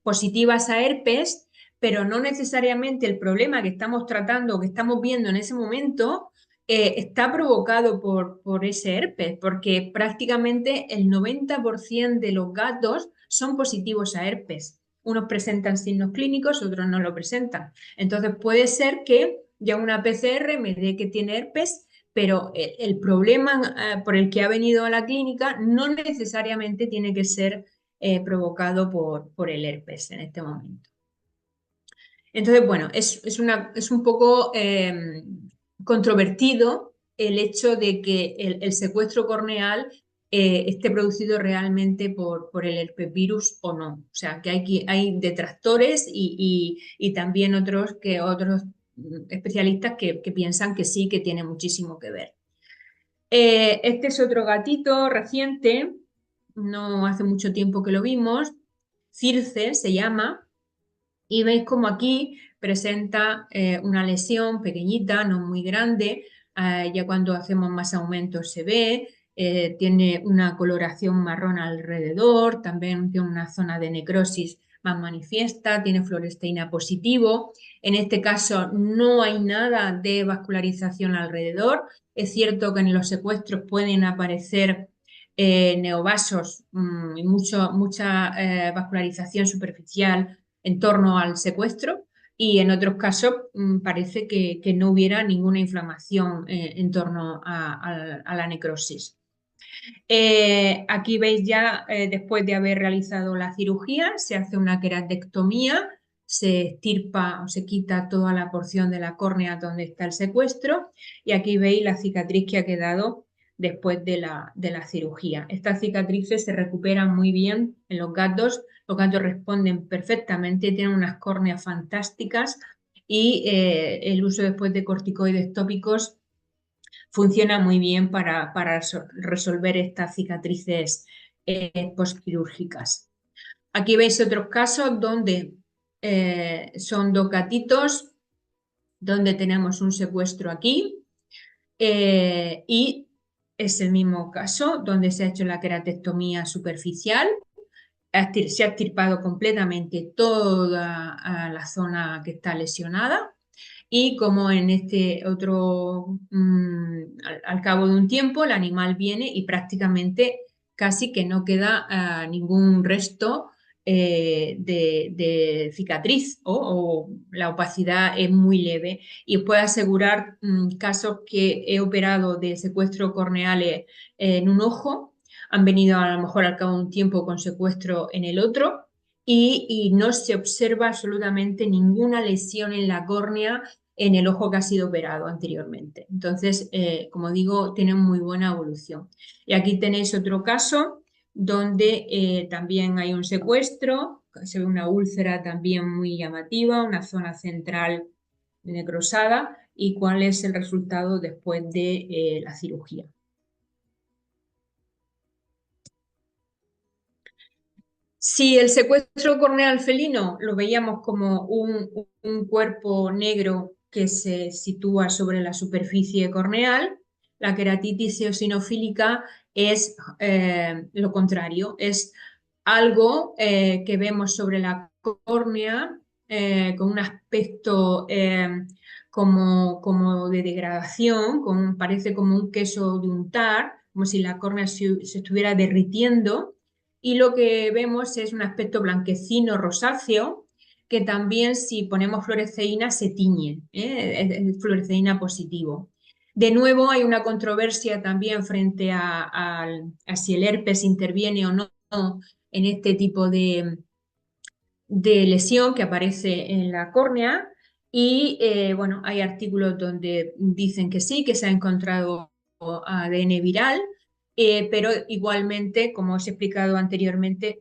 positivas a herpes, pero no necesariamente el problema que estamos tratando o que estamos viendo en ese momento está provocado por ese herpes, porque prácticamente el 90% de los gatos son positivos a herpes. Unos presentan signos clínicos, otros no lo presentan. Entonces puede ser que ya una PCR me dé que tiene herpes, pero el problema por el que ha venido a la clínica no necesariamente tiene que ser provocado por el herpes en este momento. Entonces, bueno, es un poco controvertido el hecho de que el secuestro corneal esté producido realmente por el herpesvirus o no. O sea, que hay detractores y también otros especialistas que piensan que sí, que tiene muchísimo que ver. Este es otro gatito reciente, no hace mucho tiempo que lo vimos, Circe se llama, y veis como aquí presenta una lesión pequeñita, no muy grande, ya cuando hacemos más aumentos se ve, tiene una coloración marrón alrededor, también tiene una zona de necrosis más manifiesta, tiene fluoresceína positivo. En este caso no hay nada de vascularización alrededor. Es cierto que en los secuestros pueden aparecer neovasos y mucha vascularización superficial en torno al secuestro y en otros casos parece que no hubiera ninguna inflamación en torno a la necrosis. Aquí veis ya, después de haber realizado la cirugía, se hace una queratectomía, se extirpa o se quita toda la porción de la córnea donde está el secuestro y aquí veis la cicatriz que ha quedado después de la cirugía. Estas cicatrices se recuperan muy bien en los gatos responden perfectamente, tienen unas córneas fantásticas y el uso después de corticoides tópicos funciona muy bien para resolver estas cicatrices postquirúrgicas. Aquí veis otros casos donde son dos gatitos, donde tenemos un secuestro aquí y es el mismo caso donde se ha hecho la queratectomía superficial. Se ha extirpado completamente toda la zona que está lesionada y como en este otro, al cabo de un tiempo, el animal viene y prácticamente casi que no queda ningún resto de cicatriz o la opacidad es muy leve. Y os puedo asegurar casos que he operado de secuestro corneales en un ojo, han venido a lo mejor al cabo de un tiempo con secuestro en el otro y no se observa absolutamente ninguna lesión en la córnea en el ojo que ha sido operado anteriormente. Entonces, como digo, tienen muy buena evolución. Y aquí tenéis otro caso donde también hay un secuestro, se ve una úlcera también muy llamativa, una zona central necrosada y cuál es el resultado después de la cirugía. Si el secuestro corneal felino lo veíamos como un cuerpo negro que se sitúa sobre la superficie corneal, la queratitis eosinofílica es lo contrario, es algo que vemos sobre la córnea con un aspecto como de degradación, parece como un queso de untar, como si la córnea se estuviera derritiendo y lo que vemos es un aspecto blanquecino rosáceo que también si ponemos fluoresceína se tiñe, es fluoresceína positivo. De nuevo hay una controversia también frente a si el herpes interviene o no en este tipo de lesión que aparece en la córnea y bueno, hay artículos donde dicen que sí, que se ha encontrado ADN viral, pero igualmente, como os he explicado anteriormente,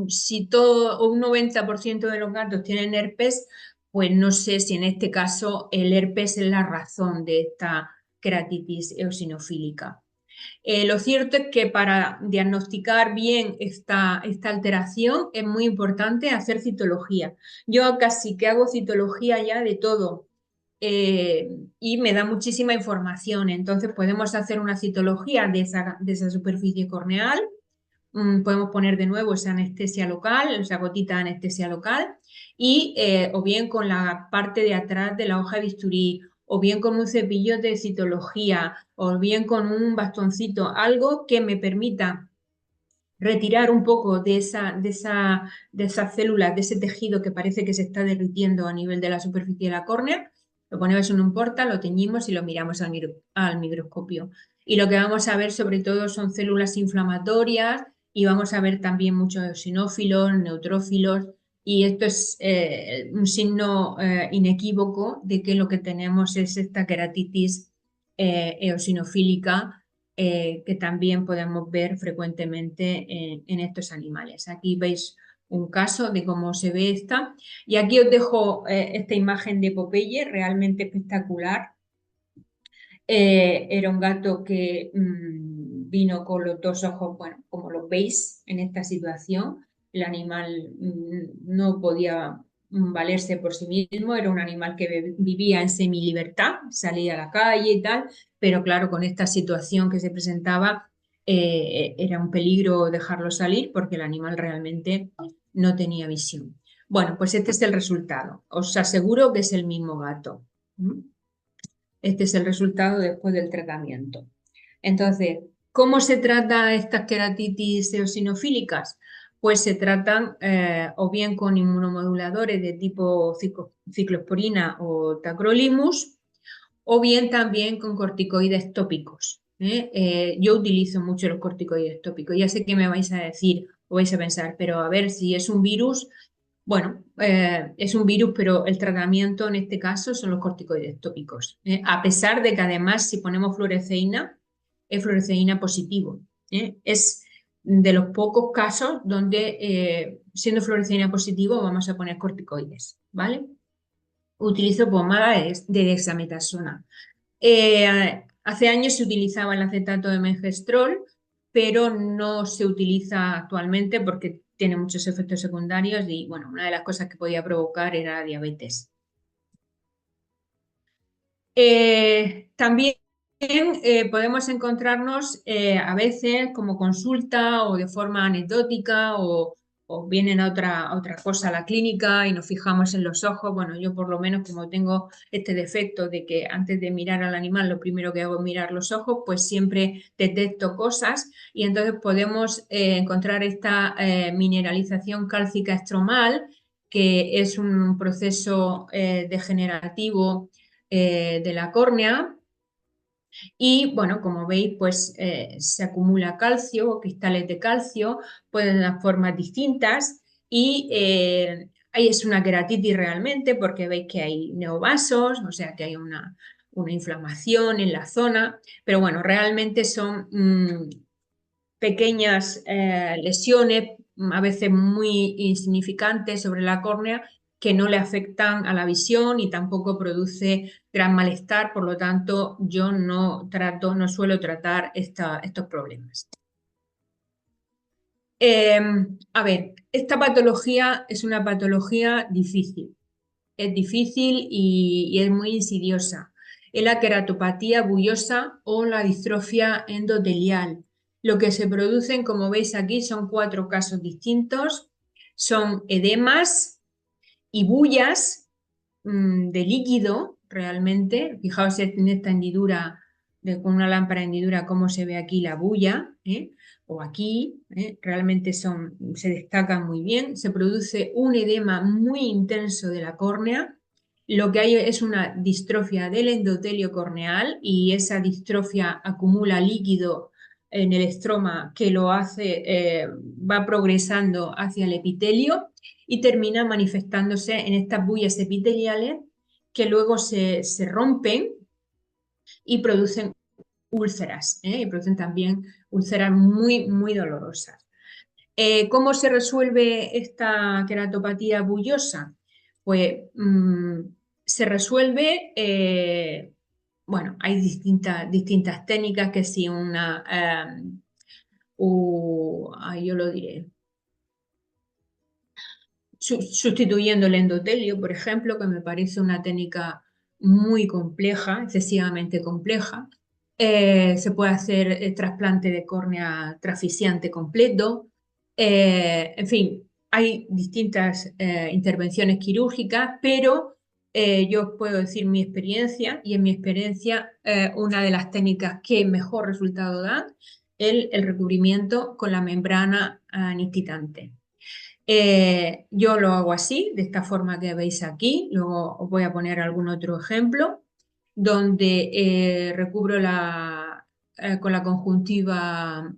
si todo un 90% de los gatos tienen herpes, pues no sé si en este caso el herpes es la razón de esta queratitis eosinofílica. Lo cierto es que para diagnosticar bien esta alteración es muy importante hacer citología. Yo casi que hago citología ya de todo y me da muchísima información. Entonces podemos hacer una citología de esa superficie corneal, podemos poner de nuevo esa anestesia local, esa gotita de anestesia local y o bien con la parte de atrás de la hoja de bisturí o bien con un cepillo de citología, o bien con un bastoncito, algo que me permita retirar un poco de esas células, de ese tejido que parece que se está derritiendo a nivel de la superficie de la córnea, lo ponemos en un porta, lo teñimos y lo miramos al microscopio. Y lo que vamos a ver sobre todo son células inflamatorias y vamos a ver también muchos eosinófilos, neutrófilos, y esto es un signo inequívoco de que lo que tenemos es esta queratitis eosinofílica que también podemos ver frecuentemente en estos animales. Aquí veis un caso de cómo se ve esta. Y aquí os dejo esta imagen de Popeye, realmente espectacular. Era un gato que vino con los dos ojos, bueno, como lo veis en esta situación. El animal no podía valerse por sí mismo, era un animal que vivía en semilibertad, salía a la calle y tal, pero claro, con esta situación que se presentaba, era un peligro dejarlo salir porque el animal realmente no tenía visión. Bueno, pues este es el resultado. Os aseguro que es el mismo gato. Este es el resultado después del tratamiento. Entonces, ¿cómo se trata estas queratitis eosinofílicas? Pues se tratan o bien con inmunomoduladores de tipo ciclosporina o tacrolimus, o bien también con corticoides tópicos. Yo utilizo mucho los corticoides tópicos. Ya sé que me vais a decir o vais a pensar, pero a ver si es un virus. Bueno, es un virus, pero el tratamiento en este caso son los corticoides tópicos. A pesar de que además si ponemos fluoreceína, es fluoreceína positivo. Es de los pocos casos donde siendo fluoreceína positivo vamos a poner corticoides, ¿vale? Utilizo pomada de dexametasona. Hace años se utilizaba el acetato de mengestrol, pero no se utiliza actualmente porque tiene muchos efectos secundarios y, bueno, una de las cosas que podía provocar era diabetes. También podemos encontrarnos a veces como consulta o de forma anecdótica o vienen a otra cosa a la clínica y nos fijamos en los ojos. Bueno, yo por lo menos como tengo este defecto de que antes de mirar al animal lo primero que hago es mirar los ojos, pues siempre detecto cosas y entonces podemos encontrar esta mineralización cálcica estromal, que es un proceso degenerativo de la córnea. Y bueno, como veis, pues se acumula calcio, cristales de calcio, pueden dar formas distintas y ahí es una queratitis realmente porque veis que hay neovasos, o sea que hay una inflamación en la zona, pero bueno, realmente son pequeñas lesiones, a veces muy insignificantes sobre la córnea, que no le afectan a la visión y tampoco produce gran malestar, por lo tanto yo no suelo tratar estos problemas. A ver, esta patología es una patología difícil, es difícil y es muy insidiosa. Es la queratopatía bullosa o la distrofia endotelial. Lo que se producen, como veis aquí, son 4 casos distintos. Son edemas y bullas de líquido, realmente. Fijaos en esta hendidura, con una lámpara de hendidura, cómo se ve aquí la bulla, o aquí, realmente se destacan muy bien. Se produce un edema muy intenso de la córnea. Lo que hay es una distrofia del endotelio corneal y esa distrofia acumula líquido en el estroma que lo hace, va progresando hacia el epitelio y termina manifestándose en estas bullas epiteliales que luego se rompen y producen úlceras, y producen también úlceras muy, muy dolorosas. ¿Cómo se resuelve esta queratopatía bullosa? Pues se resuelve, bueno, hay distintas técnicas, que si una, yo lo diré, sustituyendo el endotelio, por ejemplo, que me parece una técnica muy compleja, excesivamente compleja. Se puede hacer trasplante de córnea trasficiante completo. En fin, hay distintas intervenciones quirúrgicas, pero yo os puedo decir mi experiencia, y en mi experiencia una de las técnicas que mejor resultado dan es el recubrimiento con la membrana anistitante. Yo lo hago así, de esta forma que veis aquí. Luego os voy a poner algún otro ejemplo donde recubro con la conjuntiva,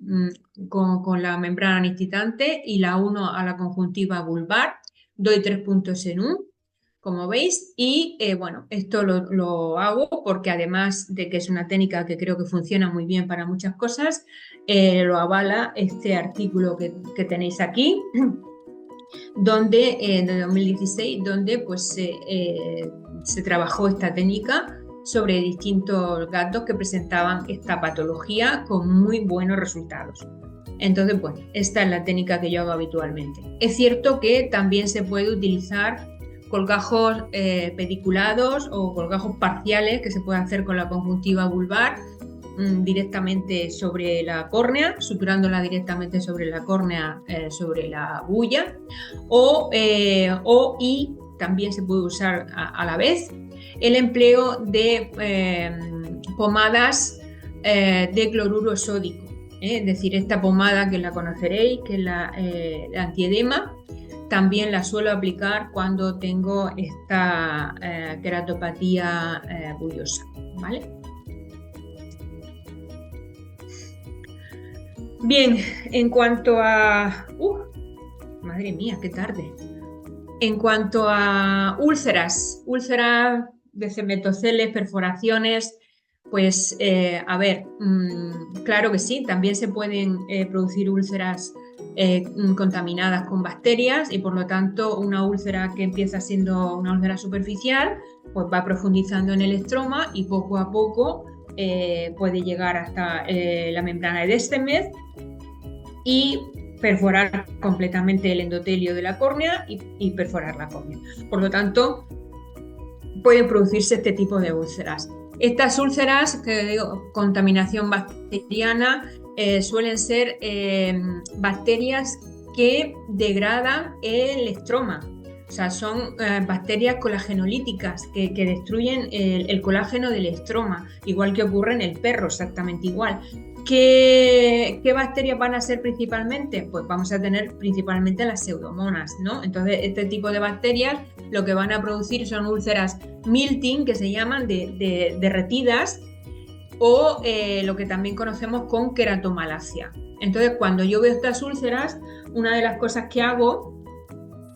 con la membrana anistitante y la uno a la conjuntiva vulvar. Doy 3 puntos en U, como veis, y bueno, esto lo hago porque además de que es una técnica que creo que funciona muy bien para muchas cosas, lo avala este artículo que tenéis aquí, de 2016, donde pues se trabajó esta técnica sobre distintos gatos que presentaban esta patología con muy buenos resultados. Entonces, bueno, esta es la técnica que yo hago habitualmente. Es cierto que también se puede utilizar colgajos pediculados o colgajos parciales que se puede hacer con la conjuntiva vulvar directamente sobre la córnea, suturándola directamente sobre la córnea, sobre la bulla, y también se puede usar a la vez el empleo de pomadas de cloruro sódico, es decir, esta pomada que la conoceréis, que es la antiedema. También la suelo aplicar cuando tengo esta queratopatía bullosa, ¿vale? Bien, en cuanto a... madre mía, qué tarde. En cuanto a úlceras de cemetoceles, perforaciones, pues a ver, claro que sí, también se pueden producir úlceras contaminadas con bacterias y por lo tanto una úlcera que empieza siendo una úlcera superficial, pues va profundizando en el estroma y poco a poco puede llegar hasta la membrana de Descemet y perforar completamente el endotelio de la córnea y perforar la córnea. Por lo tanto, pueden producirse este tipo de úlceras. Estas úlceras, que digo, contaminación bacteriana, suelen ser bacterias que degradan el estroma. O sea, son bacterias colagenolíticas que destruyen el colágeno del estroma, igual que ocurre en el perro, exactamente igual. ¿Qué bacterias van a ser principalmente? Pues vamos a tener principalmente las pseudomonas, ¿no? Entonces, este tipo de bacterias lo que van a producir son úlceras milting, que se llaman derretidas, o lo que también conocemos con queratomalacia. Entonces, cuando yo veo estas úlceras, una de las cosas que hago,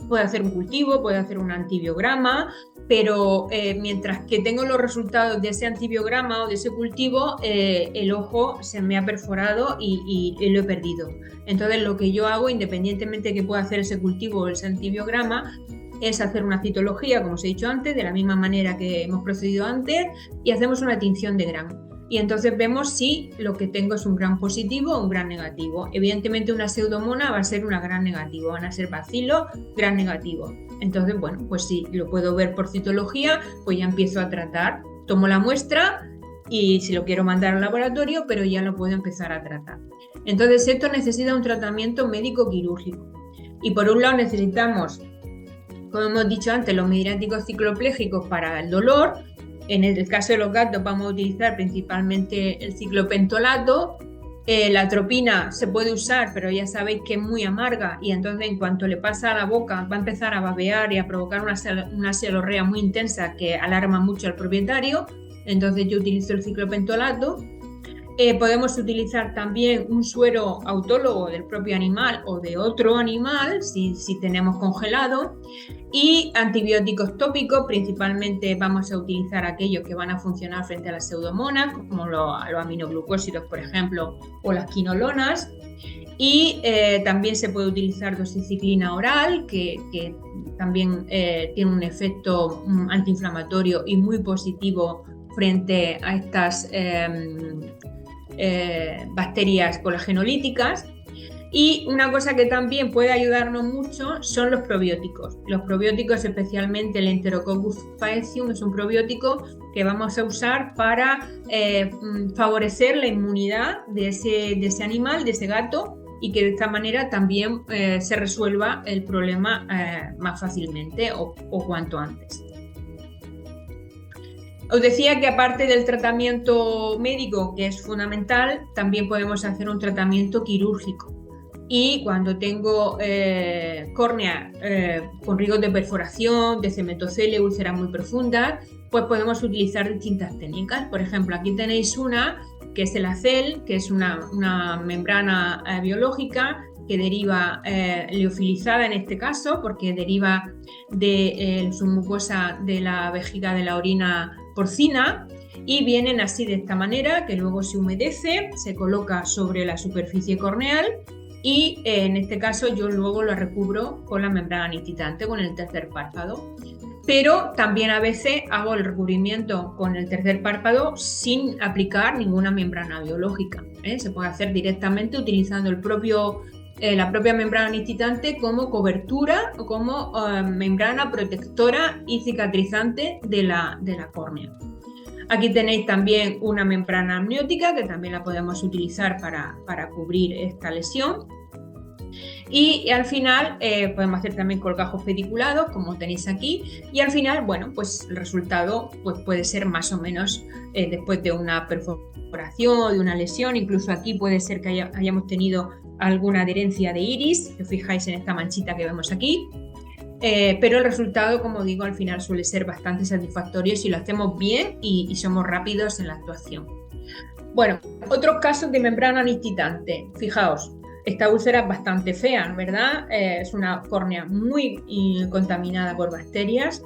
puedo hacer un cultivo, puedo hacer un antibiograma, pero mientras que tengo los resultados de ese antibiograma o de ese cultivo, el ojo se me ha perforado y lo he perdido. Entonces lo que yo hago, independientemente de que pueda hacer ese cultivo o ese antibiograma, es hacer una citología, como os he dicho antes, de la misma manera que hemos procedido antes, y hacemos una tinción de Gram. Y entonces vemos si lo que tengo es un Gram positivo o un Gram negativo. Evidentemente una pseudomona va a ser una Gram negativo, van a ser bacilos Gram negativo. Entonces, bueno, pues si lo puedo ver por citología, pues ya empiezo a tratar. Tomo la muestra y si lo quiero mandar al laboratorio, pero ya lo puedo empezar a tratar. Entonces esto necesita un tratamiento médico quirúrgico. Y por un lado necesitamos, como hemos dicho antes, los mediáticos cicloplégicos para el dolor. En el caso de los gatos vamos a utilizar principalmente el ciclopentolato. La atropina se puede usar, pero ya sabéis que es muy amarga y entonces en cuanto le pasa a la boca va a empezar a babear y a provocar una seborrea muy intensa que alarma mucho al propietario. Entonces yo utilizo el ciclopentolato. Podemos utilizar también un suero autólogo del propio animal o de otro animal si tenemos congelado, y antibióticos tópicos. Principalmente vamos a utilizar aquellos que van a funcionar frente a las pseudomonas, como los aminoglucósidos, por ejemplo, o las quinolonas. Y también se puede utilizar doxiciclina oral, que también tiene un efecto antiinflamatorio y muy positivo frente a estas bacterias colagenolíticas. Y una cosa que también puede ayudarnos mucho son los probióticos. Los probióticos, especialmente el Enterococcus faecium, es un probiótico que vamos a usar para favorecer la inmunidad de ese animal, de ese gato, y que de esta manera también se resuelva el problema más fácilmente o cuanto antes. Os decía que aparte del tratamiento médico, que es fundamental, también podemos hacer un tratamiento quirúrgico. Y cuando tengo córnea con riesgos de perforación, de cemetocele, úlceras muy profundas, pues podemos utilizar distintas técnicas. Por ejemplo, aquí tenéis una que es el ACEL, que es una membrana biológica que deriva liofilizada en este caso, porque deriva de su mucosa de la vejiga de la orina porcina, y vienen así de esta manera, que luego se humedece, se coloca sobre la superficie corneal y en este caso yo luego lo recubro con la membrana nititante, con el tercer párpado. Pero también a veces hago el recubrimiento con el tercer párpado sin aplicar ninguna membrana biológica. Se puede hacer directamente utilizando la propia membrana nititante como cobertura o como membrana protectora y cicatrizante de la córnea. Aquí tenéis también una membrana amniótica que también la podemos utilizar para cubrir esta lesión. Y al final podemos hacer también colgajos pediculados, como tenéis aquí, y al final, bueno, pues el resultado pues puede ser más o menos después de una perforación o de una lesión. Incluso aquí puede ser que hayamos tenido alguna adherencia de iris, que os fijáis en esta manchita que vemos aquí. Pero el resultado, como digo, al final suele ser bastante satisfactorio si lo hacemos bien y somos rápidos en la actuación. Bueno, otros casos de membrana nictitante. Fijaos, esta úlcera es bastante fea, ¿verdad? Es una córnea muy contaminada por bacterias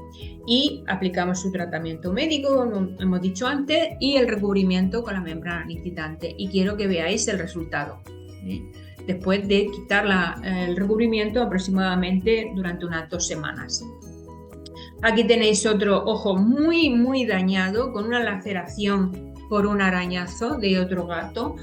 y aplicamos su tratamiento médico, como hemos dicho antes, y el recubrimiento con la membrana nictitante. Y quiero que veáis el resultado, ¿eh? Después de quitar el recubrimiento aproximadamente durante unas 2 semanas. Aquí tenéis otro ojo muy, muy dañado, con una laceración por un arañazo de otro gato,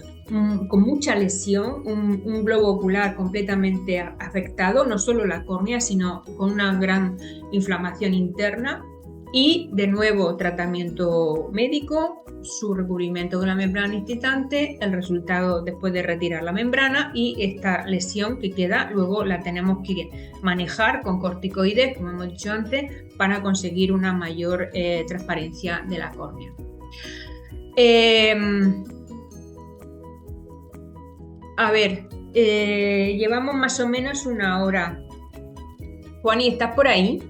con mucha lesión, un globo ocular completamente afectado, no solo la córnea, sino con una gran inflamación interna. Y de nuevo tratamiento médico, su recubrimiento con la membrana nictitante, el resultado después de retirar la membrana, y esta lesión que queda luego la tenemos que manejar con corticoides, como hemos dicho antes, para conseguir una mayor transparencia de la córnea. A ver, llevamos más o menos 1 hora. Juani, ¿estás por ahí?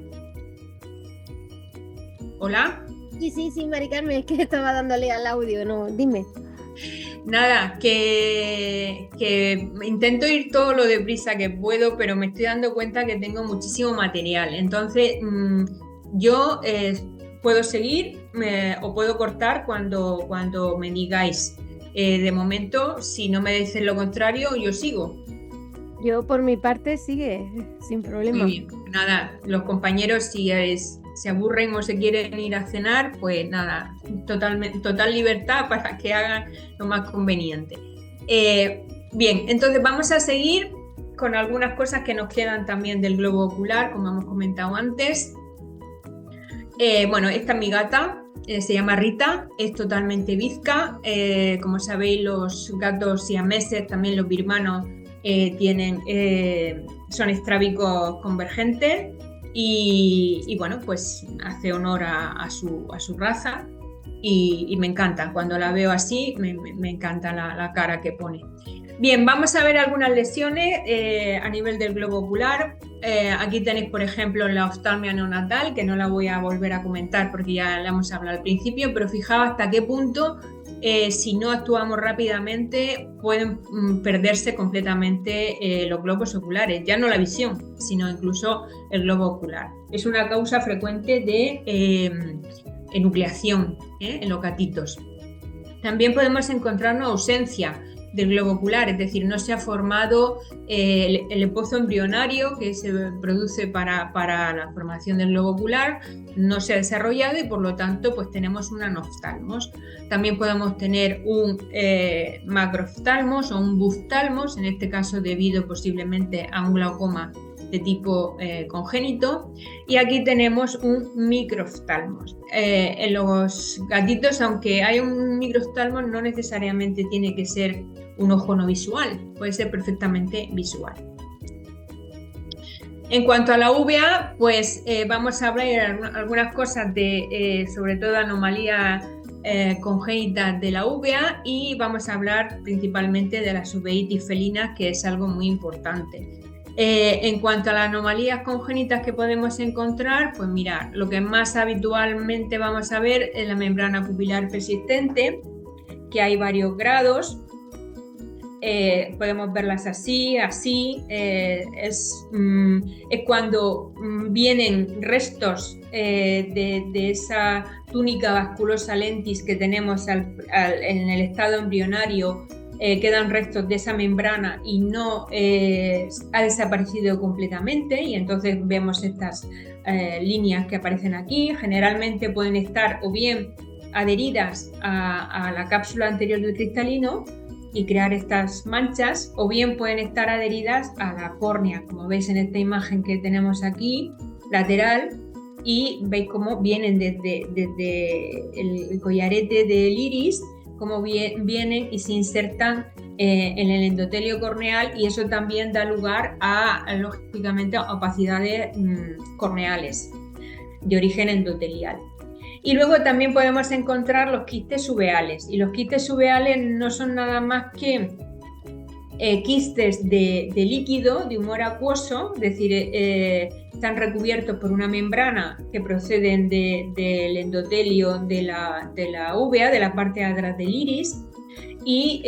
¿Hola? Sí, Mari Carmen, es que estaba dándole al audio, no, dime. Nada, que intento ir todo lo deprisa que puedo, pero me estoy dando cuenta que tengo muchísimo material. Entonces, yo puedo seguir o puedo cortar cuando me digáis. De momento, si no me dicen lo contrario, yo sigo. Yo por mi parte sigue, sin problema. Muy bien. Nada, los compañeros si se aburren o se quieren ir a cenar, pues nada, total libertad para que hagan lo más conveniente. Bien, entonces vamos a seguir con algunas cosas que nos quedan también del globo ocular, como hemos comentado antes. Bueno, esta es mi gata, se llama Rita, es totalmente bizca. Como sabéis, los gatos siameses, también los birmanos, son estrábicos convergentes. Y bueno, pues hace honor a su raza y me encanta. Cuando la veo así, me encanta la cara que pone. Bien, vamos a ver algunas lesiones a nivel del globo ocular. Aquí tenéis, por ejemplo, la oftalmia neonatal, que no la voy a volver a comentar porque ya la hemos hablado al principio, pero fijaos hasta qué punto, si no actuamos rápidamente, pueden perderse completamente los globos oculares, ya no la visión, sino incluso el globo ocular. Es una causa frecuente de enucleación en los gatitos. También podemos encontrar una ausencia del globo ocular, es decir, no se ha formado el esbozo embrionario que se produce para la formación del globo ocular, no se ha desarrollado y por lo tanto pues tenemos un anoftalmos. También podemos tener un macrooftalmos o un buftalmos, en este caso debido posiblemente a un glaucoma de tipo congénito, y aquí tenemos un microoftalmos. En los gatitos, aunque hay un microoftalmos, no necesariamente tiene que ser un ojo no visual, puede ser perfectamente visual. En cuanto a la uvea, pues vamos a hablar algunas cosas de, sobre todo, anomalías congénitas de la uvea, y vamos a hablar principalmente de las uveitis felinas, que es algo muy importante. En cuanto a las anomalías congénitas que podemos encontrar, pues mirad, lo que más habitualmente vamos a ver es la membrana pupilar persistente, que hay varios grados. Podemos verlas así, es cuando vienen restos de esa túnica vasculosa lentis que tenemos en el estado embrionario. Quedan restos de esa membrana y no ha desaparecido completamente, y entonces vemos estas líneas que aparecen aquí. Generalmente pueden estar o bien adheridas a la cápsula anterior del cristalino y crear estas manchas, o bien pueden estar adheridas a la córnea, como veis en esta imagen que tenemos aquí, lateral, y veis cómo vienen desde el collarete del iris, cómo vienen y se insertan en el endotelio corneal, y eso también da lugar a, lógicamente, a opacidades corneales de origen endotelial. Y luego también podemos encontrar los quistes uveales, y los quistes uveales no son nada más que quistes de líquido, de humor acuoso, es decir, están recubiertos por una membrana que proceden del endotelio de la uvea, de la parte de atrás del iris, y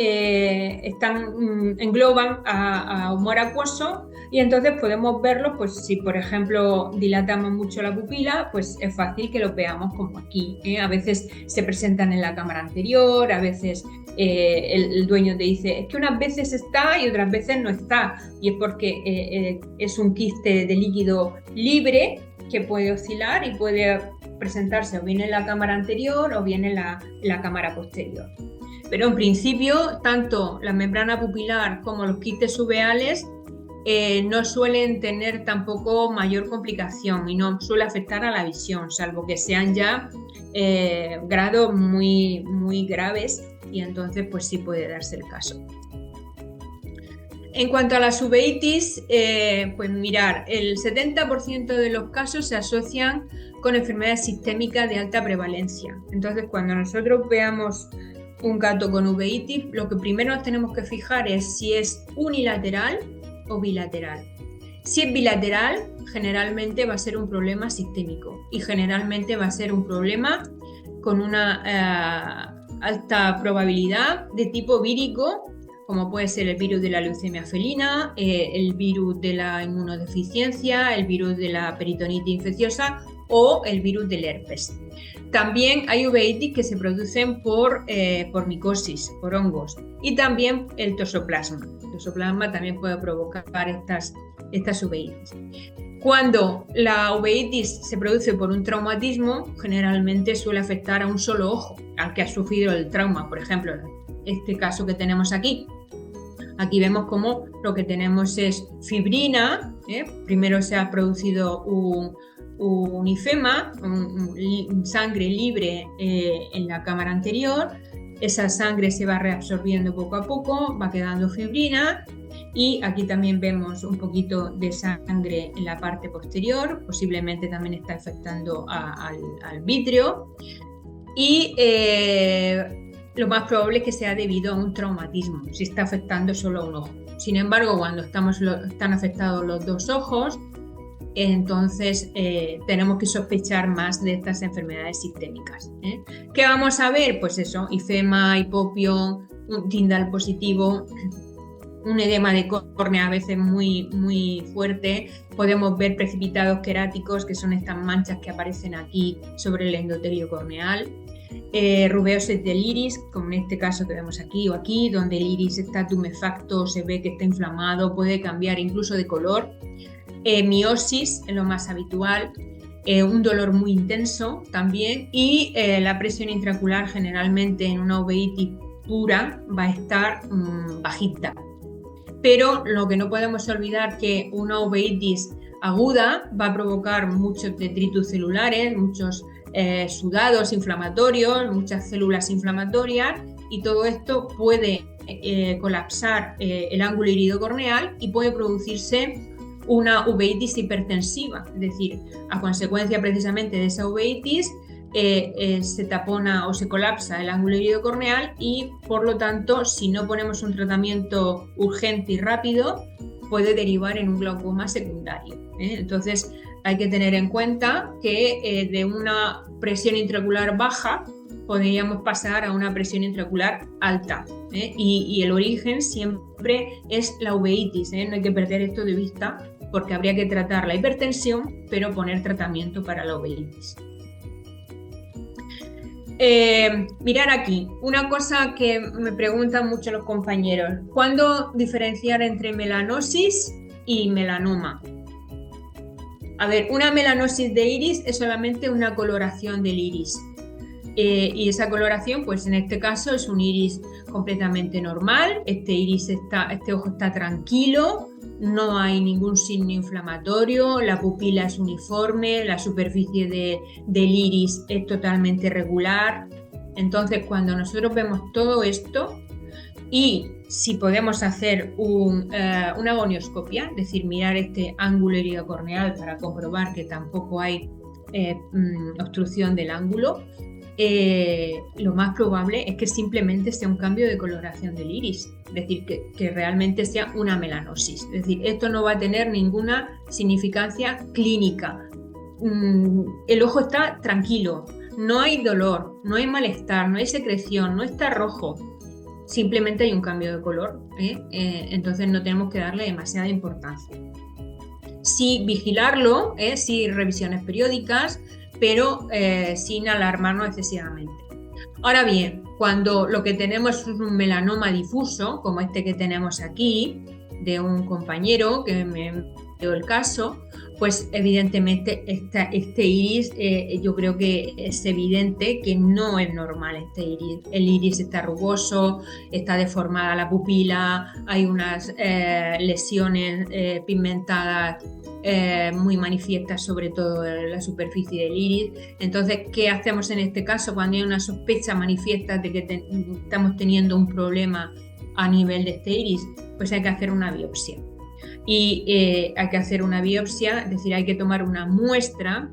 engloban a humor acuoso, y entonces podemos verlos, pues si por ejemplo dilatamos mucho la pupila, pues es fácil que los veamos como aquí, ¿eh? A veces se presentan en la cámara anterior, a veces el dueño te dice, es que unas veces está y otras veces no está, y es porque es un quiste de líquido libre que puede oscilar y puede presentarse o bien en la cámara anterior o bien en la cámara posterior. Pero en principio, tanto la membrana pupilar como los quistes uveales no suelen tener tampoco mayor complicación y no suele afectar a la visión, salvo que sean ya grados muy, muy graves, y entonces pues sí puede darse el caso. En cuanto a las uveitis, pues mirar, el 70% de los casos se asocian con enfermedades sistémicas de alta prevalencia. Entonces, cuando nosotros veamos un gato con uveitis, lo que primero nos tenemos que fijar es si es unilateral o bilateral. Si es bilateral, generalmente va a ser un problema sistémico y generalmente va a ser un problema con una alta probabilidad de tipo vírico, como puede ser el virus de la leucemia felina, el virus de la inmunodeficiencia, el virus de la peritonitis infecciosa o el virus del herpes. También hay uveitis que se producen por micosis, por hongos, y también el toxoplasma. El toxoplasma también puede provocar estas uveitis. Cuando la uveitis se produce por un traumatismo, generalmente suele afectar a un solo ojo, al que ha sufrido el trauma. Por ejemplo, este caso que tenemos aquí. Aquí vemos cómo lo que tenemos es fibrina, primero se ha producido un ifema, sangre libre en la cámara anterior, esa sangre se va reabsorbiendo poco a poco, va quedando fibrina, y aquí también vemos un poquito de sangre en la parte posterior, posiblemente también está afectando al vítreo, y lo más probable es que sea debido a un traumatismo, si está afectando solo a un ojo. Sin embargo, cuando están afectados los dos ojos, entonces tenemos que sospechar más de estas enfermedades sistémicas. ¿Qué vamos a ver? Pues eso, ifema, hipopio, un tindal positivo, un edema de córnea a veces muy, muy fuerte. Podemos ver precipitados queráticos, que son estas manchas que aparecen aquí sobre el endotelio corneal. Rubeosis del iris, como en este caso que vemos aquí o aquí, donde el iris está tumefacto, se ve que está inflamado, puede cambiar incluso de color. Miosis es lo más habitual, un dolor muy intenso también, y la presión intraocular generalmente en una uveitis pura va a estar bajita. Pero lo que no podemos olvidar que una uveitis aguda va a provocar muchos detritus celulares, muchos sudados inflamatorios, muchas células inflamatorias, y todo esto puede colapsar el ángulo iridocorneal y puede producirse una uveitis hipertensiva, es decir, a consecuencia precisamente de esa uveitis se tapona o se colapsa el ángulo iridocorneal, y por lo tanto, si no ponemos un tratamiento urgente y rápido, puede derivar en un glaucoma secundario. Entonces hay que tener en cuenta que de una presión intraocular baja podríamos pasar a una presión intraocular alta, y el origen siempre es la uveitis, no hay que perder esto de vista, porque habría que tratar la hipertensión, pero poner tratamiento para la uveitis. Mirar aquí, una cosa que me preguntan mucho los compañeros: ¿cuándo diferenciar entre melanosis y melanoma? A ver, una melanosis de iris es solamente una coloración del iris. Y esa coloración, pues en este caso es un iris completamente normal. Este ojo está tranquilo, no hay ningún signo inflamatorio, la pupila es uniforme, la superficie del iris es totalmente regular. Entonces, cuando nosotros vemos todo esto, y si podemos hacer una gonioscopia, es decir, mirar este ángulo iridocorneal para comprobar que tampoco hay obstrucción del ángulo, lo más probable es que simplemente sea un cambio de coloración del iris, es decir, que realmente sea una melanosis. Es decir, esto no va a tener ninguna significancia clínica. El ojo está tranquilo, no hay dolor, no hay malestar, no hay secreción, no está rojo. simplemente hay un cambio de color, entonces no tenemos que darle demasiada importancia. Sí vigilarlo, sí revisiones periódicas, pero sin alarmarnos excesivamente. Ahora bien, cuando lo que tenemos es un melanoma difuso, como este que tenemos aquí, de un compañero que me dio el caso, pues evidentemente este iris, yo creo que es evidente que no es normal este iris. El iris está rugoso, está deformada la pupila, hay unas lesiones pigmentadas muy manifiestas, sobre todo en la superficie del iris. Entonces, ¿qué hacemos en este caso cuando hay una sospecha manifiesta de que estamos teniendo un problema a nivel de este iris? Pues hay que hacer una biopsia. Y hay que hacer una biopsia, es decir, hay que tomar una muestra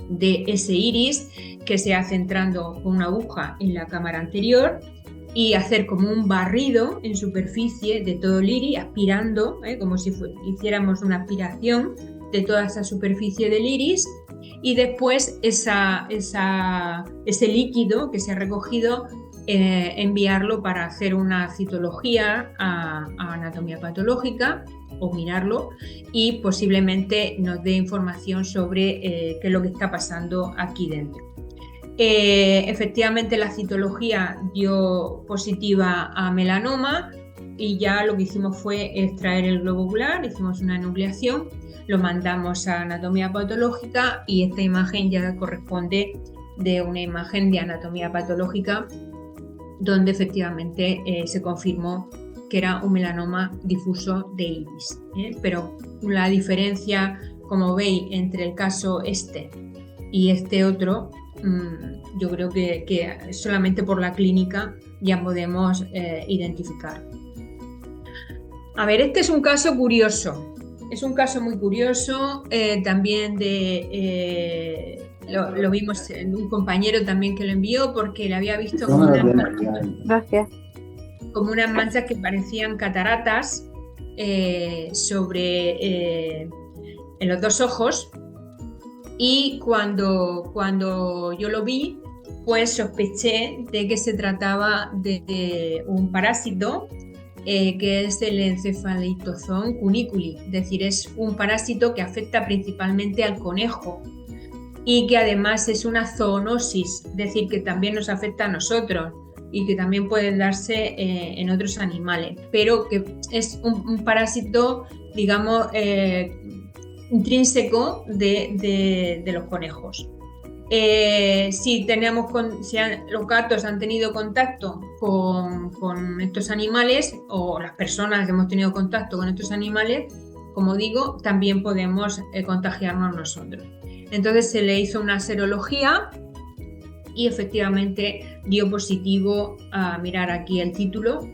de ese iris que se hace entrando con una aguja en la cámara anterior y hacer como un barrido en superficie de todo el iris, aspirando, como si hiciéramos una aspiración de toda esa superficie del iris, y después ese líquido que se ha recogido enviarlo para hacer una citología a anatomía patológica o mirarlo, y posiblemente nos dé información sobre qué es lo que está pasando aquí dentro. Efectivamente la citología dio positiva a melanoma y ya lo que hicimos fue extraer el globo ocular, hicimos una nucleación, lo mandamos a anatomía patológica y esta imagen ya corresponde de una imagen de anatomía patológica donde efectivamente se confirmó que era un melanoma difuso de iris. Pero la diferencia, como veis, entre el caso este y este otro, yo creo que solamente por la clínica ya podemos identificar. A ver, este es un caso curioso, es un caso muy curioso, también lo vimos en un compañero también que lo envió, porque le había visto como unas manchas que parecían cataratas en los dos ojos, y cuando yo lo vi, pues sospeché de que se trataba de un parásito que es el Encefalitozón cuniculi, es decir, es un parásito que afecta principalmente al conejo y que además es una zoonosis, es decir, que también nos afecta a nosotros y que también pueden darse en otros animales, pero que es un parásito, digamos, intrínseco de los conejos. Si los gatos han tenido contacto con estos animales, o las personas que hemos tenido contacto con estos animales, como digo, también podemos contagiarnos nosotros. Entonces se le hizo una serología y efectivamente dio positivo, a mirar aquí el título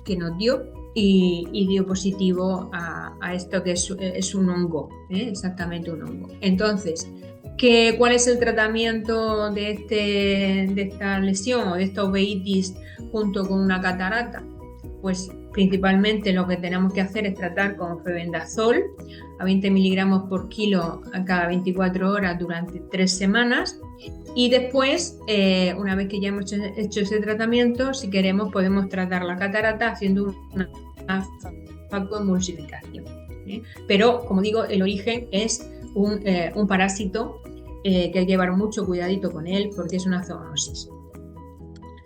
que nos dio, y dio positivo a esto que es un hongo, exactamente un hongo. Entonces, ¿cuál es el tratamiento de esta lesión o de esta uveitis junto con una catarata? Pues principalmente lo que tenemos que hacer es tratar con febendazol a 20 miligramos por kilo a cada 24 horas durante 3 semanas, y después, una vez que ya hemos hecho ese tratamiento, si queremos podemos tratar la catarata haciendo una facoemulsificación. Pero, como digo, el origen es un parásito que hay que llevar mucho cuidadito con él porque es una zoonosis.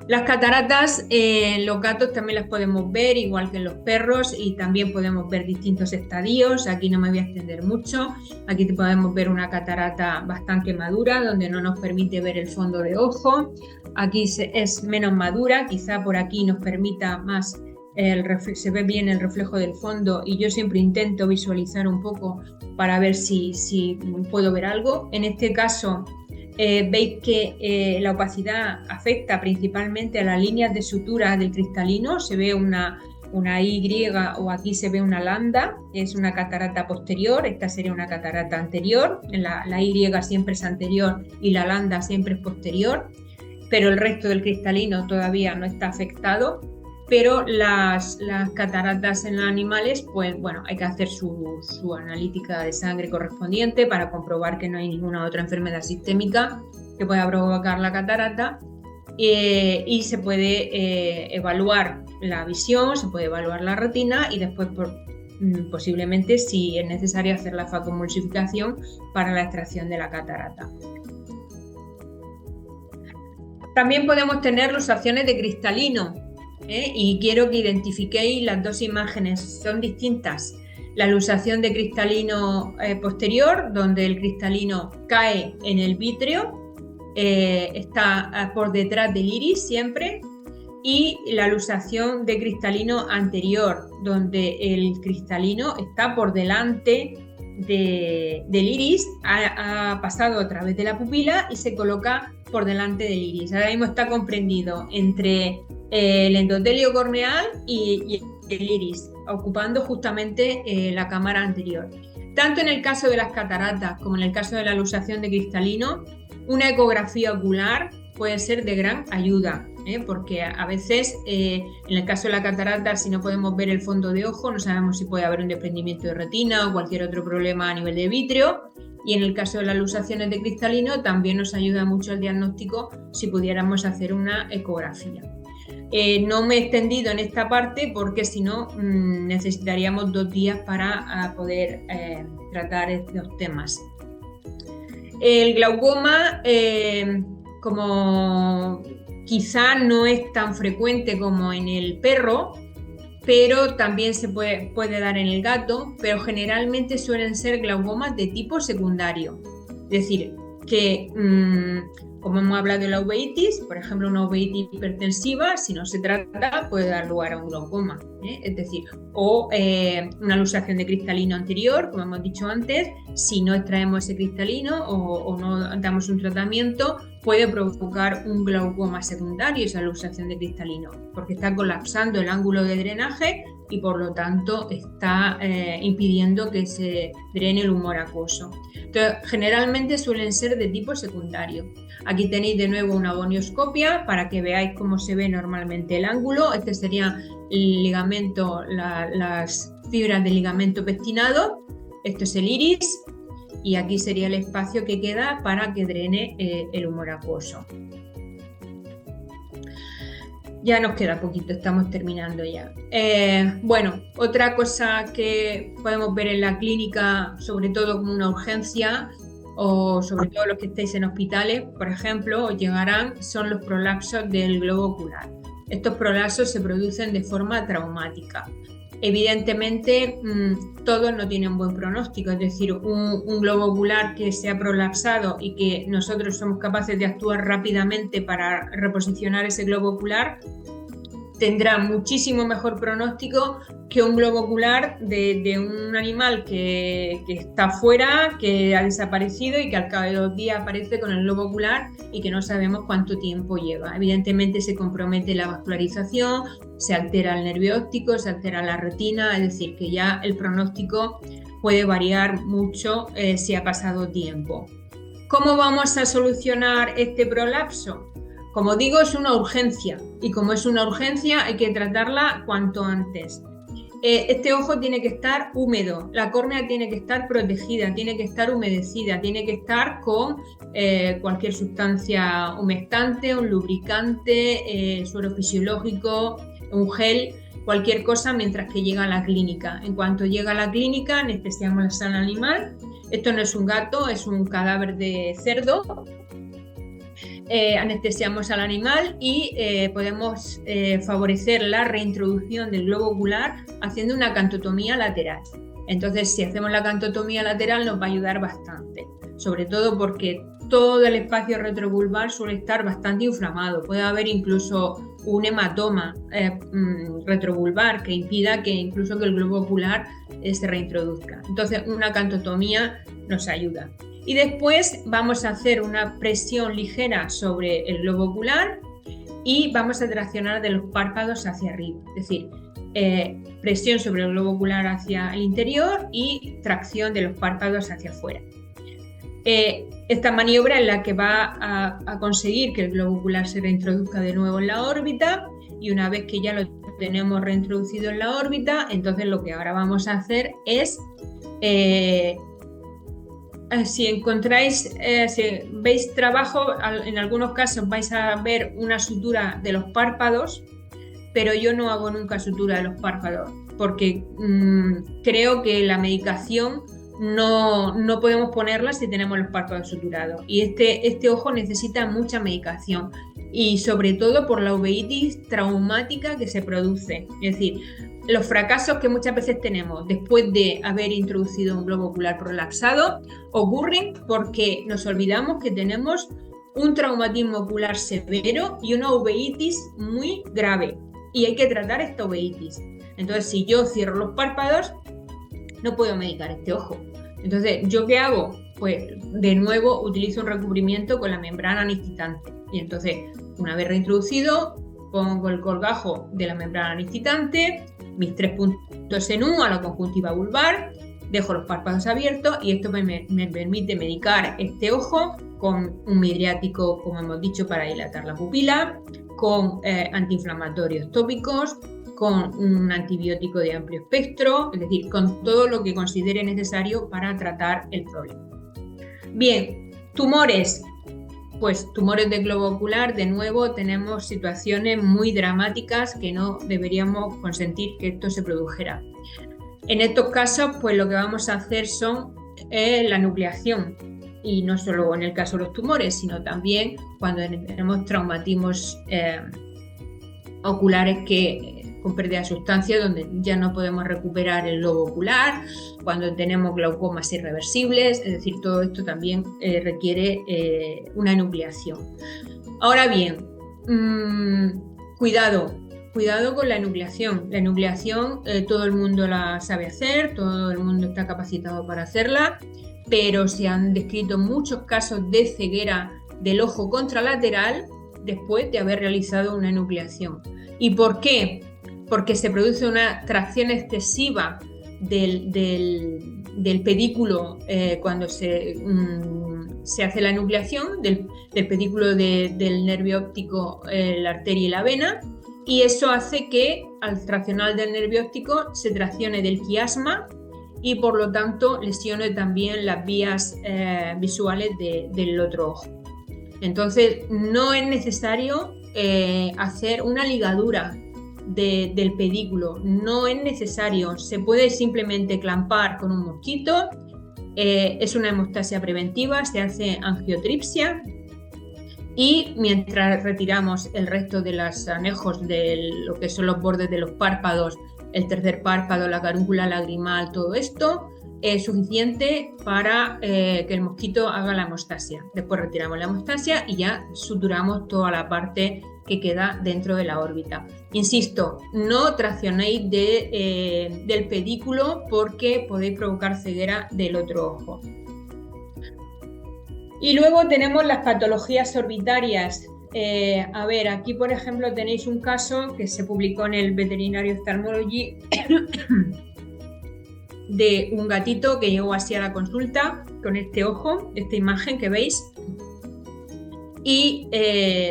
Las cataratas en los gatos también las podemos ver, igual que en los perros, y también podemos ver distintos estadios. Aquí no me voy a extender mucho. Aquí podemos ver una catarata bastante madura, donde no nos permite ver el fondo de ojo. Aquí es menos madura, quizá por aquí nos permita más, se ve bien el reflejo del fondo, y yo siempre intento visualizar un poco para ver si puedo ver algo. En este caso, veis que la opacidad afecta principalmente a las líneas de sutura del cristalino. Se ve una Y, o aquí se ve una lambda, es una catarata posterior. Esta sería una catarata anterior. La Y siempre es anterior y la lambda siempre es posterior, pero el resto del cristalino todavía no está afectado. Pero las cataratas en los animales, pues bueno, hay que hacer su analítica de sangre correspondiente para comprobar que no hay ninguna otra enfermedad sistémica que pueda provocar la catarata. y se puede evaluar la visión, se puede evaluar la retina y después posiblemente, si es necesario, hacer la facomulsificación para la extracción de la catarata. También podemos tener luxaciones de cristalino, y quiero que identifiquéis las dos imágenes, son distintas. La luxación de cristalino posterior, donde el cristalino cae en el vítreo, está por detrás del iris siempre, y la luxación de cristalino anterior, donde el cristalino está por delante del iris, ha pasado a través de la pupila y se coloca por delante del iris. Ahora mismo está comprendido entre el endotelio corneal y el iris, ocupando justamente la cámara anterior. Tanto en el caso de las cataratas como en el caso de la luxación de cristalino, una ecografía ocular puede ser de gran ayuda, porque a veces en el caso de la catarata, si no podemos ver el fondo de ojo, no sabemos si puede haber un desprendimiento de retina o cualquier otro problema a nivel de vítreo, y en el caso de las luxaciones de cristalino también nos ayuda mucho el diagnóstico si pudiéramos hacer una ecografía. No me he extendido en esta parte porque si no necesitaríamos 2 días para poder tratar estos temas. El glaucoma, como quizá no es tan frecuente como en el perro, pero también se puede dar en el gato, pero generalmente suelen ser glaucomas de tipo secundario. Es decir, que como hemos hablado de la uveitis, por ejemplo, una uveitis hipertensiva, si no se trata, puede dar lugar a un glaucoma. Es decir, o una luxación de cristalino anterior, como hemos dicho antes, si no extraemos ese cristalino o no damos un tratamiento, puede provocar un glaucoma secundario esa luxación de cristalino, porque está colapsando el ángulo de drenaje y por lo tanto está impidiendo que se drene el humor acuoso. Entonces, generalmente suelen ser de tipo secundario. Aquí tenéis de nuevo una gonioscopia para que veáis cómo se ve normalmente el ángulo. Este sería el ligamento, las fibras del ligamento pectinado. Esto es el iris y aquí sería el espacio que queda para que drene el humor acuoso. Ya nos queda poquito, estamos terminando ya. Bueno, otra cosa que podemos ver en la clínica, sobre todo como una urgencia, o sobre todo los que estéis en hospitales, por ejemplo, os llegarán, son los prolapsos del globo ocular. Estos prolapsos se producen de forma traumática. Evidentemente, todos no tienen buen pronóstico, es decir, un globo ocular que se ha prolapsado y que nosotros somos capaces de actuar rápidamente para reposicionar ese globo ocular, tendrá muchísimo mejor pronóstico que un globo ocular de un animal que está fuera, que ha desaparecido y que al cabo de 2 días aparece con el globo ocular y que no sabemos cuánto tiempo lleva. Evidentemente se compromete la vascularización, se altera el nervio óptico, se altera la retina, es decir, que ya el pronóstico puede variar mucho si ha pasado tiempo. ¿Cómo vamos a solucionar este prolapso? Como digo, es una urgencia y como es una urgencia hay que tratarla cuanto antes. Este ojo tiene que estar húmedo, la córnea tiene que estar protegida, tiene que estar humedecida, tiene que estar con cualquier sustancia humectante, un lubricante, suero fisiológico, un gel, cualquier cosa mientras que llega a la clínica. En cuanto llega a la clínica, anestesiamos la sala animal. Esto no es un gato, es un cadáver de cerdo. Anestesiamos al animal y podemos favorecer la reintroducción del globo ocular haciendo una cantotomía lateral. Entonces, si hacemos la cantotomía lateral nos va a ayudar bastante, sobre todo porque todo el espacio retrovulvar suele estar bastante inflamado. Puede haber incluso un hematoma retrovulvar que impida que incluso que el globo ocular se reintroduzca. Entonces, una cantotomía nos ayuda. Y después vamos a hacer una presión ligera sobre el globo ocular y vamos a traccionar de los párpados hacia arriba. Es decir, presión sobre el globo ocular hacia el interior y tracción de los párpados hacia afuera. Esta maniobra es la que va a conseguir que el globo ocular se reintroduzca de nuevo en la órbita y una vez que ya lo tenemos reintroducido en la órbita, entonces lo que ahora vamos a hacer es si encontráis, si veis trabajo, en algunos casos vais a ver una sutura de los párpados, pero yo no hago nunca sutura de los párpados porque creo que la medicación no podemos ponerla si tenemos los párpados suturados. Y este ojo necesita mucha medicación y sobre todo por la uveitis traumática que se produce. Es decir, los fracasos que muchas veces tenemos después de haber introducido un globo ocular prolapsado ocurren porque nos olvidamos que tenemos un traumatismo ocular severo y una uveitis muy grave. Y hay que tratar esta uveitis. Entonces, si yo cierro los párpados, no puedo medicar este ojo. Entonces, ¿yo qué hago? Pues, de nuevo, utilizo un recubrimiento con la membrana aniscitante. Y entonces, una vez reintroducido, pongo el colgajo de la membrana aniscitante, mis 3 puntos en U a la conjuntiva vulvar, dejo los párpados abiertos y esto me permite medicar este ojo con un midriático, como hemos dicho, para dilatar la pupila, con antiinflamatorios tópicos, con un antibiótico de amplio espectro, es decir, con todo lo que considere necesario para tratar el problema. Bien, tumores. Pues tumores de globo ocular, de nuevo tenemos situaciones muy dramáticas que no deberíamos consentir que esto se produjera. En estos casos, pues lo que vamos a hacer son la nucleación, y no solo en el caso de los tumores, sino también cuando tenemos traumatismos oculares con pérdida de sustancia, donde ya no podemos recuperar el globo ocular, cuando tenemos glaucomas irreversibles, es decir, todo esto también requiere una nucleación. Ahora bien, cuidado con la nucleación. La nucleación todo el mundo la sabe hacer, todo el mundo está capacitado para hacerla, pero se han descrito muchos casos de ceguera del ojo contralateral después de haber realizado una nucleación. ¿Y por qué? Porque se produce una tracción excesiva del pedículo cuando se hace la nucleación, del pedículo del nervio óptico, la arteria y la vena, y eso hace que al traccionar del nervio óptico se traccione del quiasma y por lo tanto lesione también las vías visuales del otro ojo. Entonces no es necesario hacer una ligadura del pedículo, no es necesario, se puede simplemente clampar con un mosquito, es una hemostasia preventiva, se hace angiotripsia y mientras retiramos el resto de los anejos de lo que son los bordes de los párpados, el tercer párpado, la carúncula lagrimal, todo esto es suficiente para que el mosquito haga la hemostasia. Después retiramos la hemostasia y ya suturamos toda la parte que queda dentro de la órbita. Insisto, no traccionéis del pedículo porque podéis provocar ceguera del otro ojo. Y luego tenemos las patologías orbitarias. A ver, aquí por ejemplo tenéis un caso que se publicó en el Veterinary Ophthalmology de un gatito que llegó así a la consulta con este ojo, esta imagen que veis. Y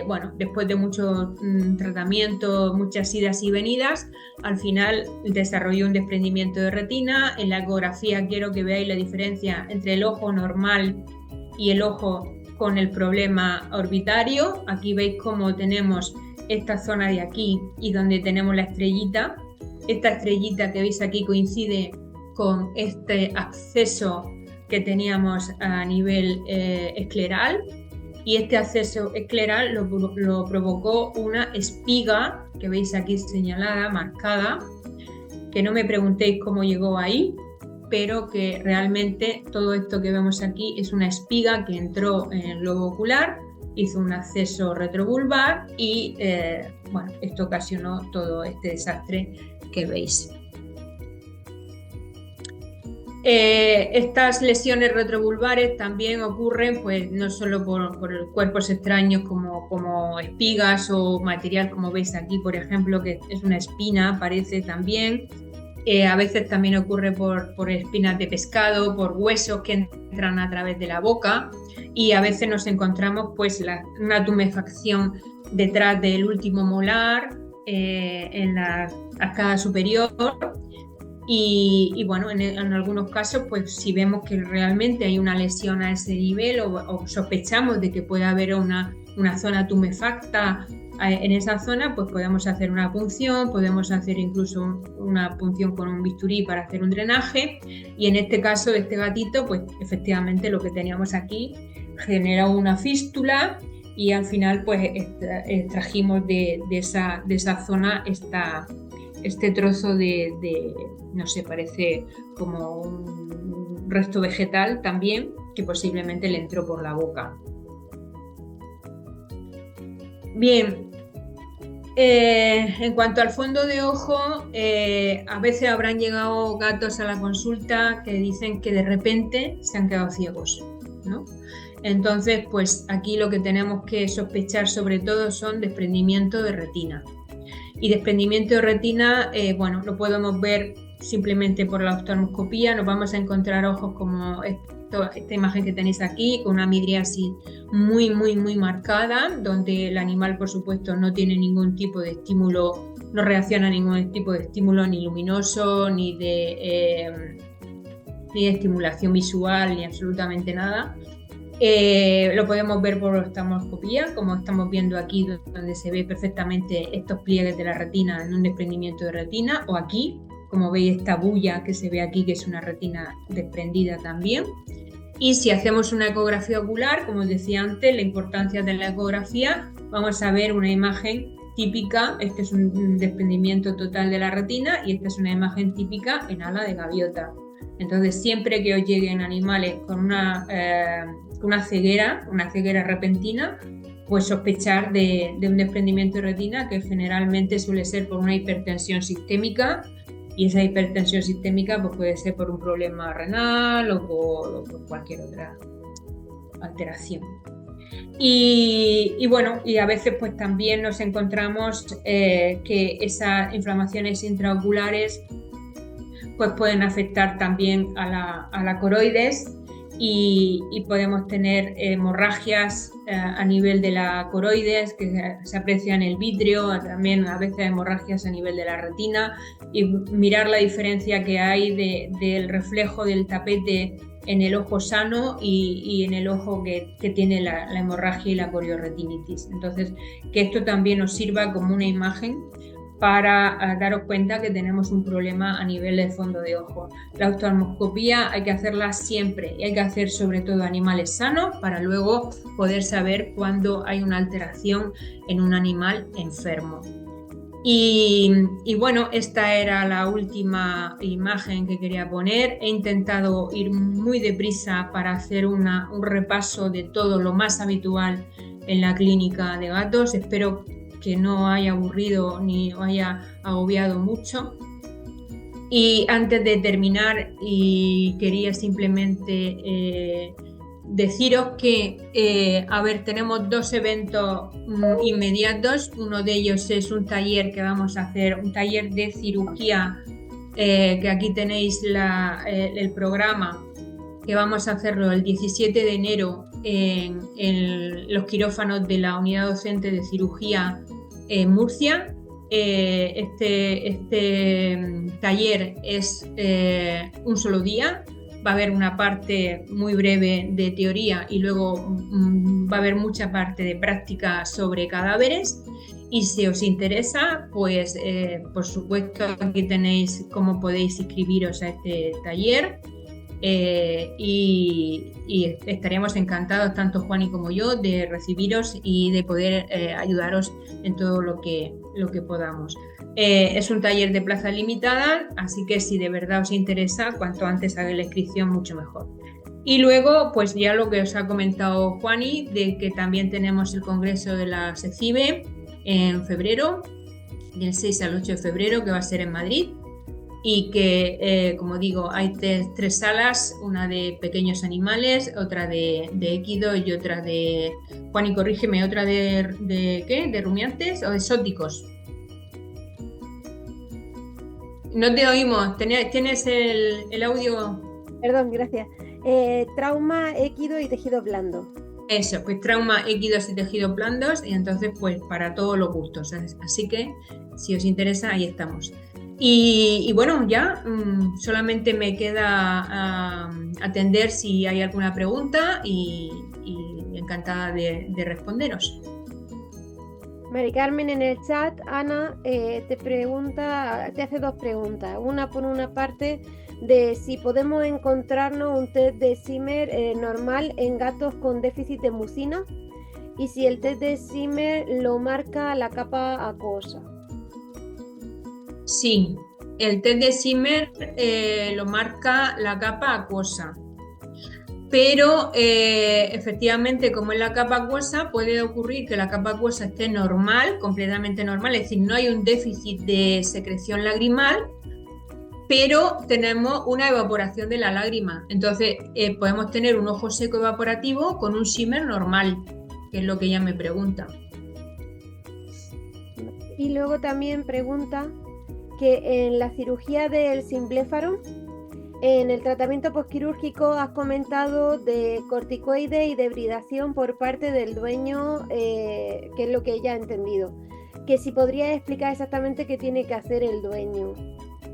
bueno, después de mucho tratamiento, muchas idas y venidas, al final desarrolló un desprendimiento de retina. En la ecografía quiero que veáis la diferencia entre el ojo normal y el ojo con el problema orbitario. Aquí veis cómo tenemos esta zona de aquí y donde tenemos la estrellita. Esta estrellita que veis aquí coincide con este acceso que teníamos a nivel escleral. Y este acceso escleral lo provocó una espiga que veis aquí señalada, marcada, que no me preguntéis cómo llegó ahí, pero que realmente todo esto que vemos aquí es una espiga que entró en el globo ocular, hizo un acceso retrovulvar y bueno, esto ocasionó todo este desastre que veis. Estas lesiones retrovulvares también ocurren pues no solo por cuerpos extraños como espigas o material como veis aquí, por ejemplo, que es una espina, aparece también. A veces también ocurre por espinas de pescado, por huesos que entran a través de la boca y a veces nos encontramos pues una tumefacción detrás del último molar en la arcada superior. Y bueno, en algunos casos, pues si vemos que realmente hay una lesión a ese nivel o sospechamos de que puede haber una zona tumefacta en esa zona, pues podemos hacer una punción, podemos hacer incluso una punción con un bisturí para hacer un drenaje. Y en este caso de este gatito, pues efectivamente lo que teníamos aquí genera una fístula y al final pues extrajimos de esa zona este trozo de, no sé, parece como un resto vegetal también, que posiblemente le entró por la boca. Bien, en cuanto al fondo de ojo, a veces habrán llegado gatos a la consulta que dicen que de repente se han quedado ciegos, ¿no? Entonces, pues aquí lo que tenemos que sospechar sobre todo son desprendimiento de retina. Y desprendimiento de retina, bueno, lo podemos ver simplemente por la oftalmoscopía. Nos vamos a encontrar ojos como esta imagen que tenéis aquí, con una midriasis muy marcada, donde el animal, por supuesto, no tiene ningún tipo de estímulo, no reacciona a ningún tipo de estímulo ni luminoso, ni de estimulación visual, ni absolutamente nada. Lo podemos ver por oftalmoscopía, como estamos viendo aquí, donde se ve perfectamente estos pliegues de la retina en un desprendimiento de retina, o aquí, como veis, esta bulla que se ve aquí, que es una retina desprendida también. Y si hacemos una ecografía ocular, como os decía antes, la importancia de la ecografía, vamos a ver una imagen típica. Este es un desprendimiento total de la retina y esta es una imagen típica en ala de gaviota. Entonces, siempre que os lleguen animales con una ceguera repentina, pues sospechar de un desprendimiento de retina, que generalmente suele ser por una hipertensión sistémica, y esa hipertensión sistémica pues puede ser por un problema renal o por cualquier otra alteración. Y bueno, y a veces pues también nos encontramos que esas inflamaciones intraoculares pues pueden afectar también a la coroides y podemos tener hemorragias a nivel de la coroides que se aprecia en el vítreo, también a veces hemorragias a nivel de la retina, y mirar la diferencia que hay del reflejo del tapete en el ojo sano y en el ojo que tiene la hemorragia y la corioretinitis. Entonces, que esto también nos sirva como una imagen para daros cuenta que tenemos un problema a nivel del fondo de ojo. La oftalmoscopía hay que hacerla siempre y hay que hacer sobre todo animales sanos para luego poder saber cuándo hay una alteración en un animal enfermo. Y bueno, esta era la última imagen que quería poner. He intentado ir muy deprisa para hacer un repaso de todo lo más habitual en la clínica de gatos. Espero que no haya aburrido ni haya agobiado mucho. Y antes de terminar, quería simplemente deciros que, tenemos dos eventos inmediatos. Uno de ellos es un taller que vamos a hacer, un taller de cirugía, que aquí tenéis el programa, que vamos a hacerlo el 17 de enero en los quirófanos de la unidad docente de cirugía en Murcia. Este taller es un solo día. Va a haber una parte muy breve de teoría y luego va a haber mucha parte de práctica sobre cadáveres. Y si os interesa, pues por supuesto aquí tenéis cómo podéis inscribiros a este taller. Y estaremos encantados, tanto Juani como yo, de recibiros y de poder ayudaros en todo lo que podamos. Es un taller de plaza limitada, así que si de verdad os interesa, cuanto antes hagáis la inscripción, mucho mejor. Y luego, pues ya lo que os ha comentado Juani, de que también tenemos el congreso de la SECIBE en febrero, del 6 al 8 de febrero, que va a ser en Madrid. Y que, como digo, hay tres salas, una de pequeños animales, otra de équidos y otra de, Juani, corrígeme, otra de ¿qué? ¿De rumiantes o exóticos? No te oímos, ¿tienes el audio? Perdón, gracias. Trauma, équido y tejido blando. Eso, pues trauma, équidos y tejidos blandos, y entonces pues para todos los gustos, ¿sabes? Así que si os interesa, ahí estamos. Y bueno, ya solamente me queda atender si hay alguna pregunta y encantada de responderos. Mari Carmen, en el chat, Ana te hace dos preguntas. Una por una parte de si podemos encontrarnos un test de Zimmer normal en gatos con déficit de mucina y si el test de Zimmer lo marca la capa acuosa. Sí, el test de Zimmer lo marca la capa acuosa, pero efectivamente, como es la capa acuosa, puede ocurrir que la capa acuosa esté normal, completamente normal, es decir, no hay un déficit de secreción lagrimal, pero tenemos una evaporación de la lágrima. Entonces, podemos tener un ojo seco evaporativo con un Zimmer normal, que es lo que ella me pregunta. Y luego también pregunta que en la cirugía del simbléfaro, en el tratamiento postquirúrgico has comentado de corticoides y debridación por parte del dueño, que es lo que ella ha entendido. Que si podrías explicar exactamente qué tiene que hacer el dueño.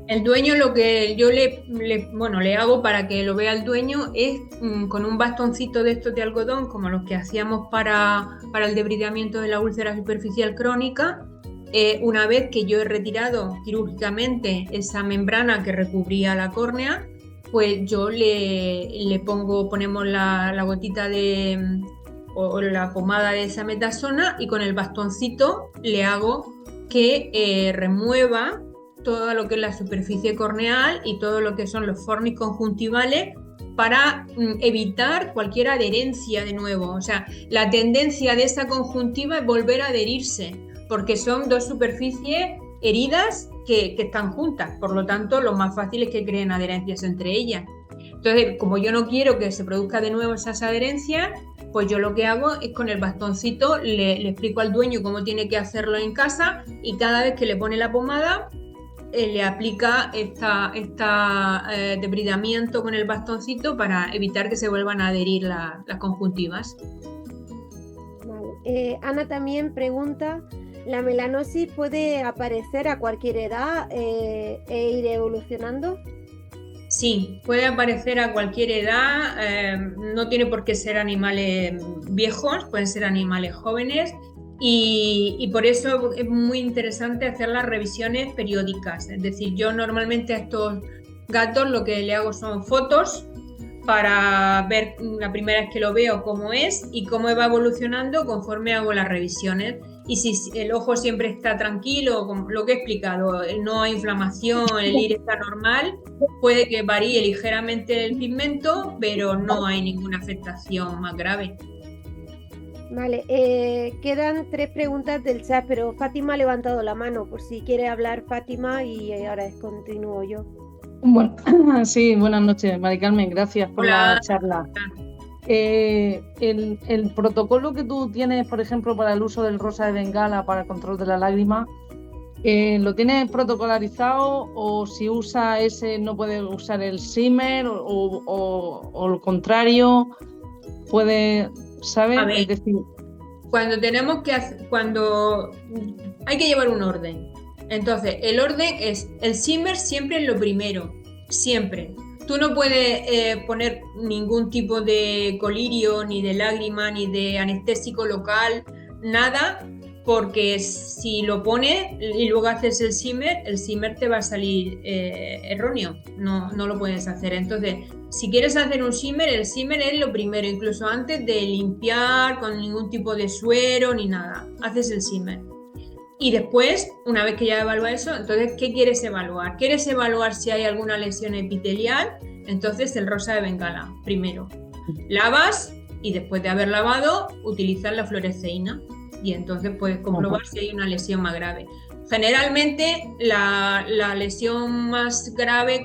El dueño, lo que yo le hago para que lo vea el dueño es con un bastoncito de estos de algodón, como los que hacíamos para el debridamiento de la úlcera superficial crónica. Una vez que yo he retirado quirúrgicamente esa membrana que recubría la córnea, pues yo ponemos la gotita o la pomada de esa metasona y con el bastoncito le hago que remueva todo lo que es la superficie corneal y todo lo que son los fornis conjuntivales para evitar cualquier adherencia de nuevo. O sea, la tendencia de esa conjuntiva es volver a adherirse, porque son dos superficies heridas que están juntas, por lo tanto lo más fácil es que creen adherencias entre ellas. Entonces, como yo no quiero que se produzca de nuevo esas adherencias, pues yo lo que hago es con el bastoncito le explico al dueño cómo tiene que hacerlo en casa y cada vez que le pone la pomada le aplica debridamiento con el bastoncito para evitar que se vuelvan a adherir las conjuntivas. Vale. Ana también pregunta, ¿la melanosis puede aparecer a cualquier edad e ir evolucionando? Sí, puede aparecer a cualquier edad, no tiene por qué ser animales viejos, pueden ser animales jóvenes y por eso es muy interesante hacer las revisiones periódicas. Es decir, yo normalmente a estos gatos lo que le hago son fotos para ver la primera vez que lo veo cómo es y cómo va evolucionando conforme hago las revisiones. Y si el ojo siempre está tranquilo, como lo que he explicado, no hay inflamación, el iris está normal, puede que varíe ligeramente el pigmento, pero no hay ninguna afectación más grave. Vale, quedan 3 preguntas del chat, pero Fátima ha levantado la mano, por si quiere hablar Fátima y ahora continúo yo. Bueno, sí, buenas noches, Mari Carmen, gracias por la charla. El protocolo que tú tienes, por ejemplo, para el uso del rosa de Bengala para el control de la lágrima, ¿lo tienes protocolarizado o si usa ese no puede usar el Zimmer o lo contrario? ¿Puede saber? A ver, es decir, cuando hay que llevar un orden. Entonces, el orden es, el Zimmer siempre es lo primero, siempre. Tú no puedes poner ningún tipo de colirio, ni de lágrima, ni de anestésico local, nada, porque si lo pones y luego haces el Zimmer te va a salir erróneo, no lo puedes hacer. Entonces, si quieres hacer un Zimmer, el Zimmer es lo primero, incluso antes de limpiar con ningún tipo de suero ni nada, haces el Zimmer. Y después, una vez que ya evalúa eso, entonces, ¿qué quieres evaluar? ¿Quieres evaluar si hay alguna lesión epitelial? Entonces, el rosa de Bengala, primero. Lavas y después de haber lavado, utilizas la fluoresceína y entonces puedes comprobar si hay una lesión más grave. Generalmente, la lesión más grave,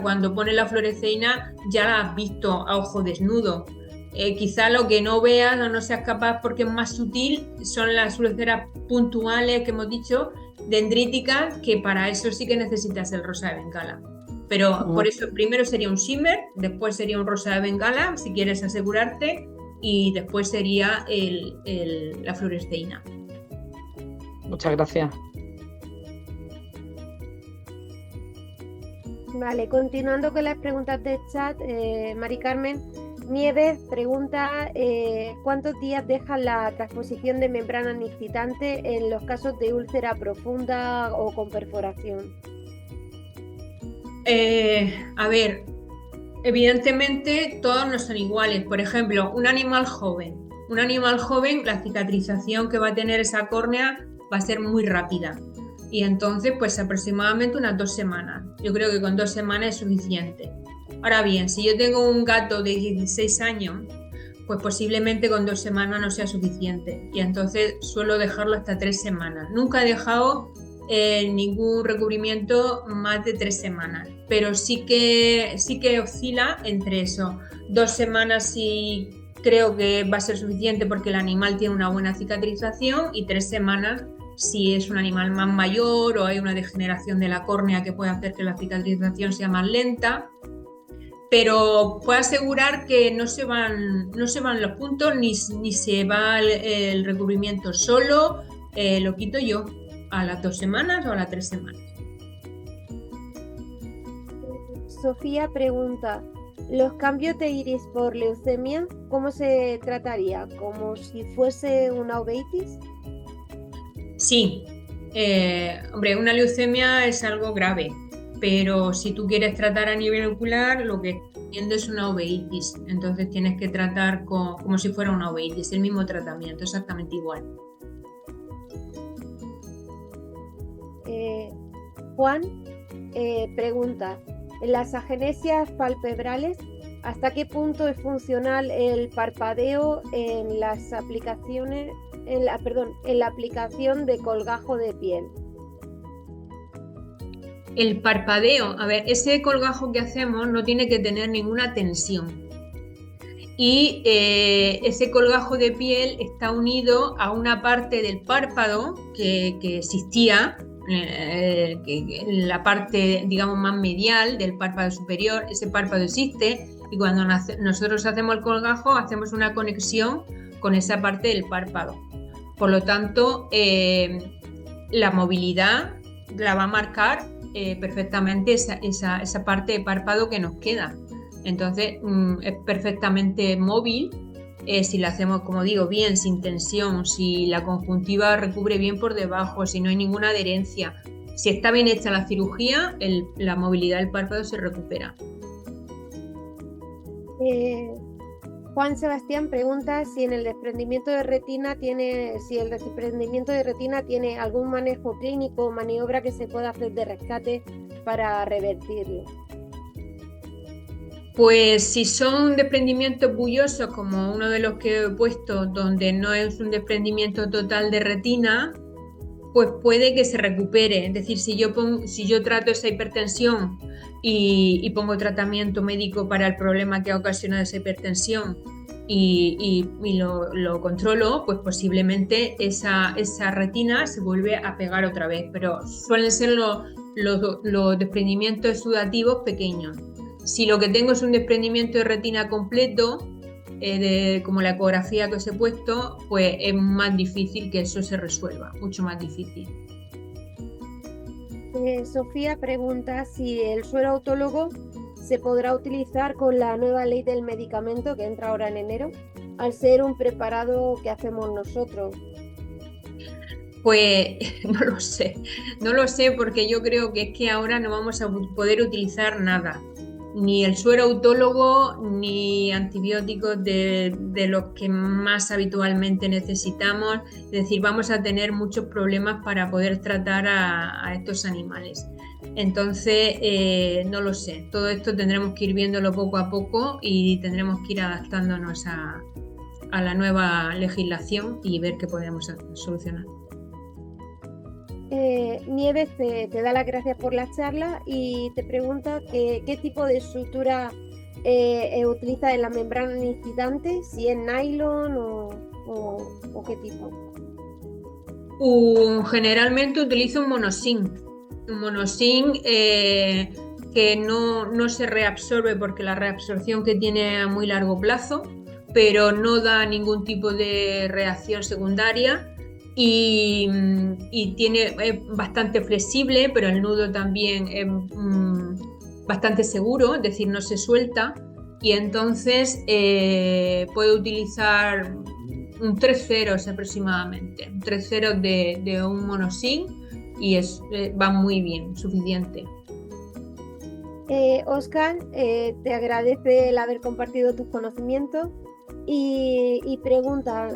cuando pones la fluoresceína, ya la has visto a ojo desnudo. Quizá lo que no veas o no seas capaz porque es más sutil son las úlceras puntuales que hemos dicho, dendríticas, que para eso sí que necesitas el rosa de Bengala. Pero por eso primero sería un Zimmer, después sería un rosa de Bengala, si quieres asegurarte, y después sería la fluoresceína. Muchas gracias. Vale, continuando con las preguntas del chat, Mari Carmen Nieves pregunta ¿cuántos días deja la transposición de membrana nictitante en los casos de úlcera profunda o con perforación? A ver, evidentemente todos no son iguales. Por ejemplo, un animal joven, la cicatrización que va a tener esa córnea va a ser muy rápida. Y entonces, pues aproximadamente unas 2 semanas. Yo creo que con 2 semanas es suficiente. Ahora bien, si yo tengo un gato de 16 años, pues posiblemente con 2 semanas no sea suficiente. Y entonces suelo dejarlo hasta 3 semanas. Nunca he dejado ningún recubrimiento más de 3 semanas. Pero sí que oscila entre eso. 2 semanas sí creo que va a ser suficiente porque el animal tiene una buena cicatrización, y 3 semanas si es un animal más mayor o hay una degeneración de la córnea que puede hacer que la cicatrización sea más lenta. Pero puedo asegurar que no se van los puntos ni se va el recubrimiento. Solo lo quito yo a las 2 semanas o a las 3 semanas. Sofía pregunta, ¿los cambios de iris por leucemia, cómo se trataría? ¿Como si fuese una uveitis? Sí, hombre, una leucemia es algo grave, pero si tú quieres tratar a nivel ocular, lo que estás viendo es una uveitis. Entonces tienes que tratar como si fuera una uveitis, el mismo tratamiento, exactamente igual. Juan pregunta, en las agenesias palpebrales, ¿hasta qué punto es funcional el parpadeo en las aplicaciones, en la aplicación de colgajo de piel? El parpadeo, a ver, ese colgajo que hacemos no tiene que tener ninguna tensión. Y ese colgajo de piel está unido a una parte del párpado que existía, la parte, digamos, más medial del párpado superior. Ese párpado existe, y cuando nosotros hacemos el colgajo, hacemos una conexión con esa parte del párpado. Por lo tanto, la movilidad la va a marcar perfectamente esa parte de párpado que nos queda. Entonces, es perfectamente móvil si la hacemos, como digo, bien, sin tensión, si la conjuntiva recubre bien por debajo, si no hay ninguna adherencia. Si está bien hecha la cirugía, la movilidad del párpado se recupera. Juan Sebastián pregunta si el desprendimiento de retina tiene algún manejo clínico o maniobra que se pueda hacer de rescate para revertirlo. Pues si son desprendimientos bullosos, como uno de los que he puesto, donde no es un desprendimiento total de retina, pues puede que se recupere. Es decir, si yo trato esa hipertensión y pongo tratamiento médico para el problema que ha ocasionado esa hipertensión y lo controlo, pues posiblemente esa retina se vuelve a pegar otra vez. Pero suelen ser los desprendimientos exudativos pequeños. Si lo que tengo es un desprendimiento de retina completo, como la ecografía que os he puesto, pues es más difícil que eso se resuelva, mucho más difícil. Sofía pregunta si el suero autólogo se podrá utilizar con la nueva ley del medicamento que entra ahora en enero, al ser un preparado que hacemos nosotros. Pues no lo sé porque yo creo que es que ahora no vamos a poder utilizar nada. Ni el suero autólogo ni antibióticos de los que más habitualmente necesitamos. Es decir, vamos a tener muchos problemas para poder tratar a estos animales. Entonces, no lo sé. Todo esto tendremos que ir viéndolo poco a poco y tendremos que ir adaptándonos a la nueva legislación y ver qué podemos solucionar. Nieves te da las gracias por la charla y te pregunta qué tipo de sutura utiliza en la membrana nictitante, si es nylon o qué tipo. Generalmente utilizo un monosin que no se reabsorbe porque la reabsorción que tiene a muy largo plazo, pero no da ningún tipo de reacción secundaria. Y es bastante flexible, pero el nudo también bastante seguro, es decir, no se suelta, y entonces puedo utilizar un 3 ceros aproximadamente, un 3 ceros de un monosync, y va muy bien, suficiente. Óscar, te agradece el haber compartido tus conocimientos y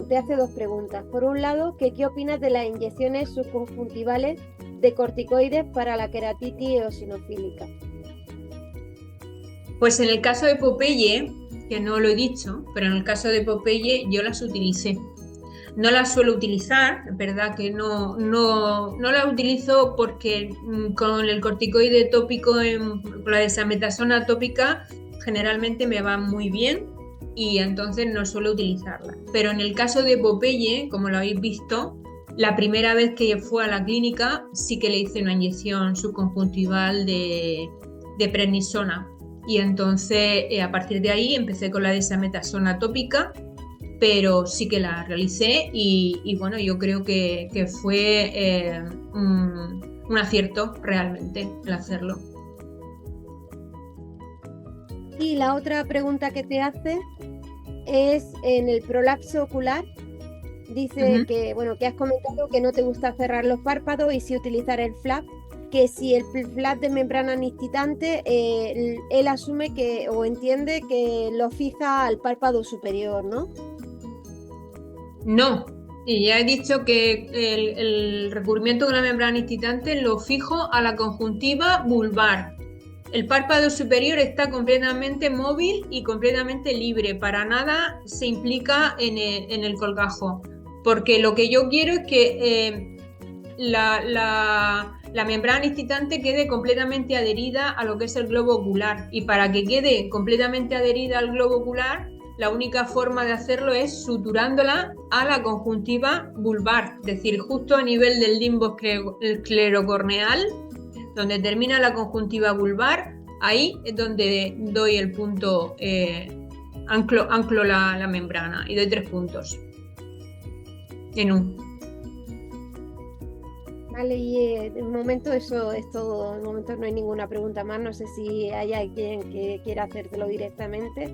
te hace dos preguntas. Por un lado, ¿qué opinas de las inyecciones subconjuntivales de corticoides para la queratitis eosinofílica? Pues en el caso de Popeye, que no lo he dicho, pero en el caso de Popeye yo las utilicé. No las suelo utilizar, es verdad que no las utilizo porque con el corticoide tópico, con la desametasona tópica, generalmente me va muy bien y entonces no suelo utilizarla. Pero en el caso de Popeye, como lo habéis visto, la primera vez que fue a la clínica sí que le hice una inyección subconjuntival de prednisona. Y entonces a partir de ahí empecé con la desametasona tópica, pero sí que la realicé y bueno, yo creo que fue un acierto realmente el hacerlo. Y la otra pregunta que te hace es en el prolapso ocular. Dice que has comentado que no te gusta cerrar los párpados y sí utilizar el flap, que si el flap de membrana nictitante, él asume o entiende que lo fija al párpado superior, ¿no? No, y ya he dicho que el recubrimiento con la membrana nictitante lo fijo a la conjuntiva vulvar. El párpado superior está completamente móvil y completamente libre, para nada se implica en el colgajo, porque lo que yo quiero es que la membrana nictitante quede completamente adherida a lo que es el globo ocular, y para que quede completamente adherida al globo ocular, la única forma de hacerlo es suturándola a la conjuntiva vulvar, es decir, justo a nivel del limbo esclerocorneal, donde termina la conjuntiva vulvar, ahí es donde doy el punto, anclo la membrana y doy 3 puntos en un. Vale, y de momento eso es todo. De momento no hay ninguna pregunta más. No sé si hay alguien que quiera hacértelo directamente.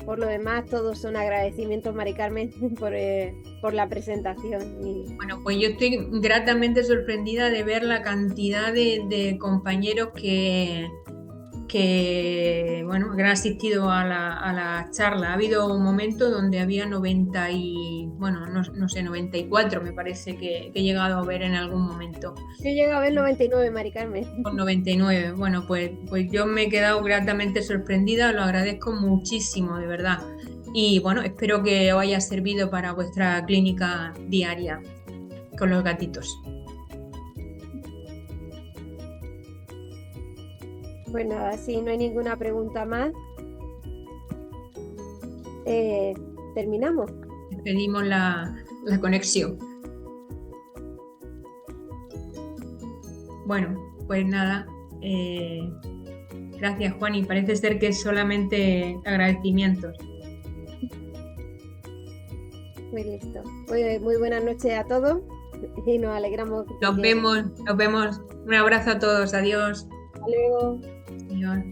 Por lo demás, todos son agradecimientos, Mari Carmen, por la presentación. Bueno, pues yo estoy gratamente sorprendida de ver la cantidad de compañeros que han asistido a la charla. Ha habido un momento donde había 94, me parece que he llegado a ver en algún momento. Yo he llegado a ver 99, Mari Carmen. Con 99, bueno, pues yo me he quedado gratamente sorprendida, lo agradezco muchísimo, de verdad. Y bueno, espero que os haya servido para vuestra clínica diaria con los gatitos. Pues nada, si no hay ninguna pregunta más, terminamos. Pedimos la conexión. Bueno, pues nada, gracias, Juan, y parece ser que es solamente agradecimientos. Muy listo. Muy buenas noches a todos y nos alegramos. Nos vemos. Un abrazo a todos, adiós. Hasta luego. Adiós.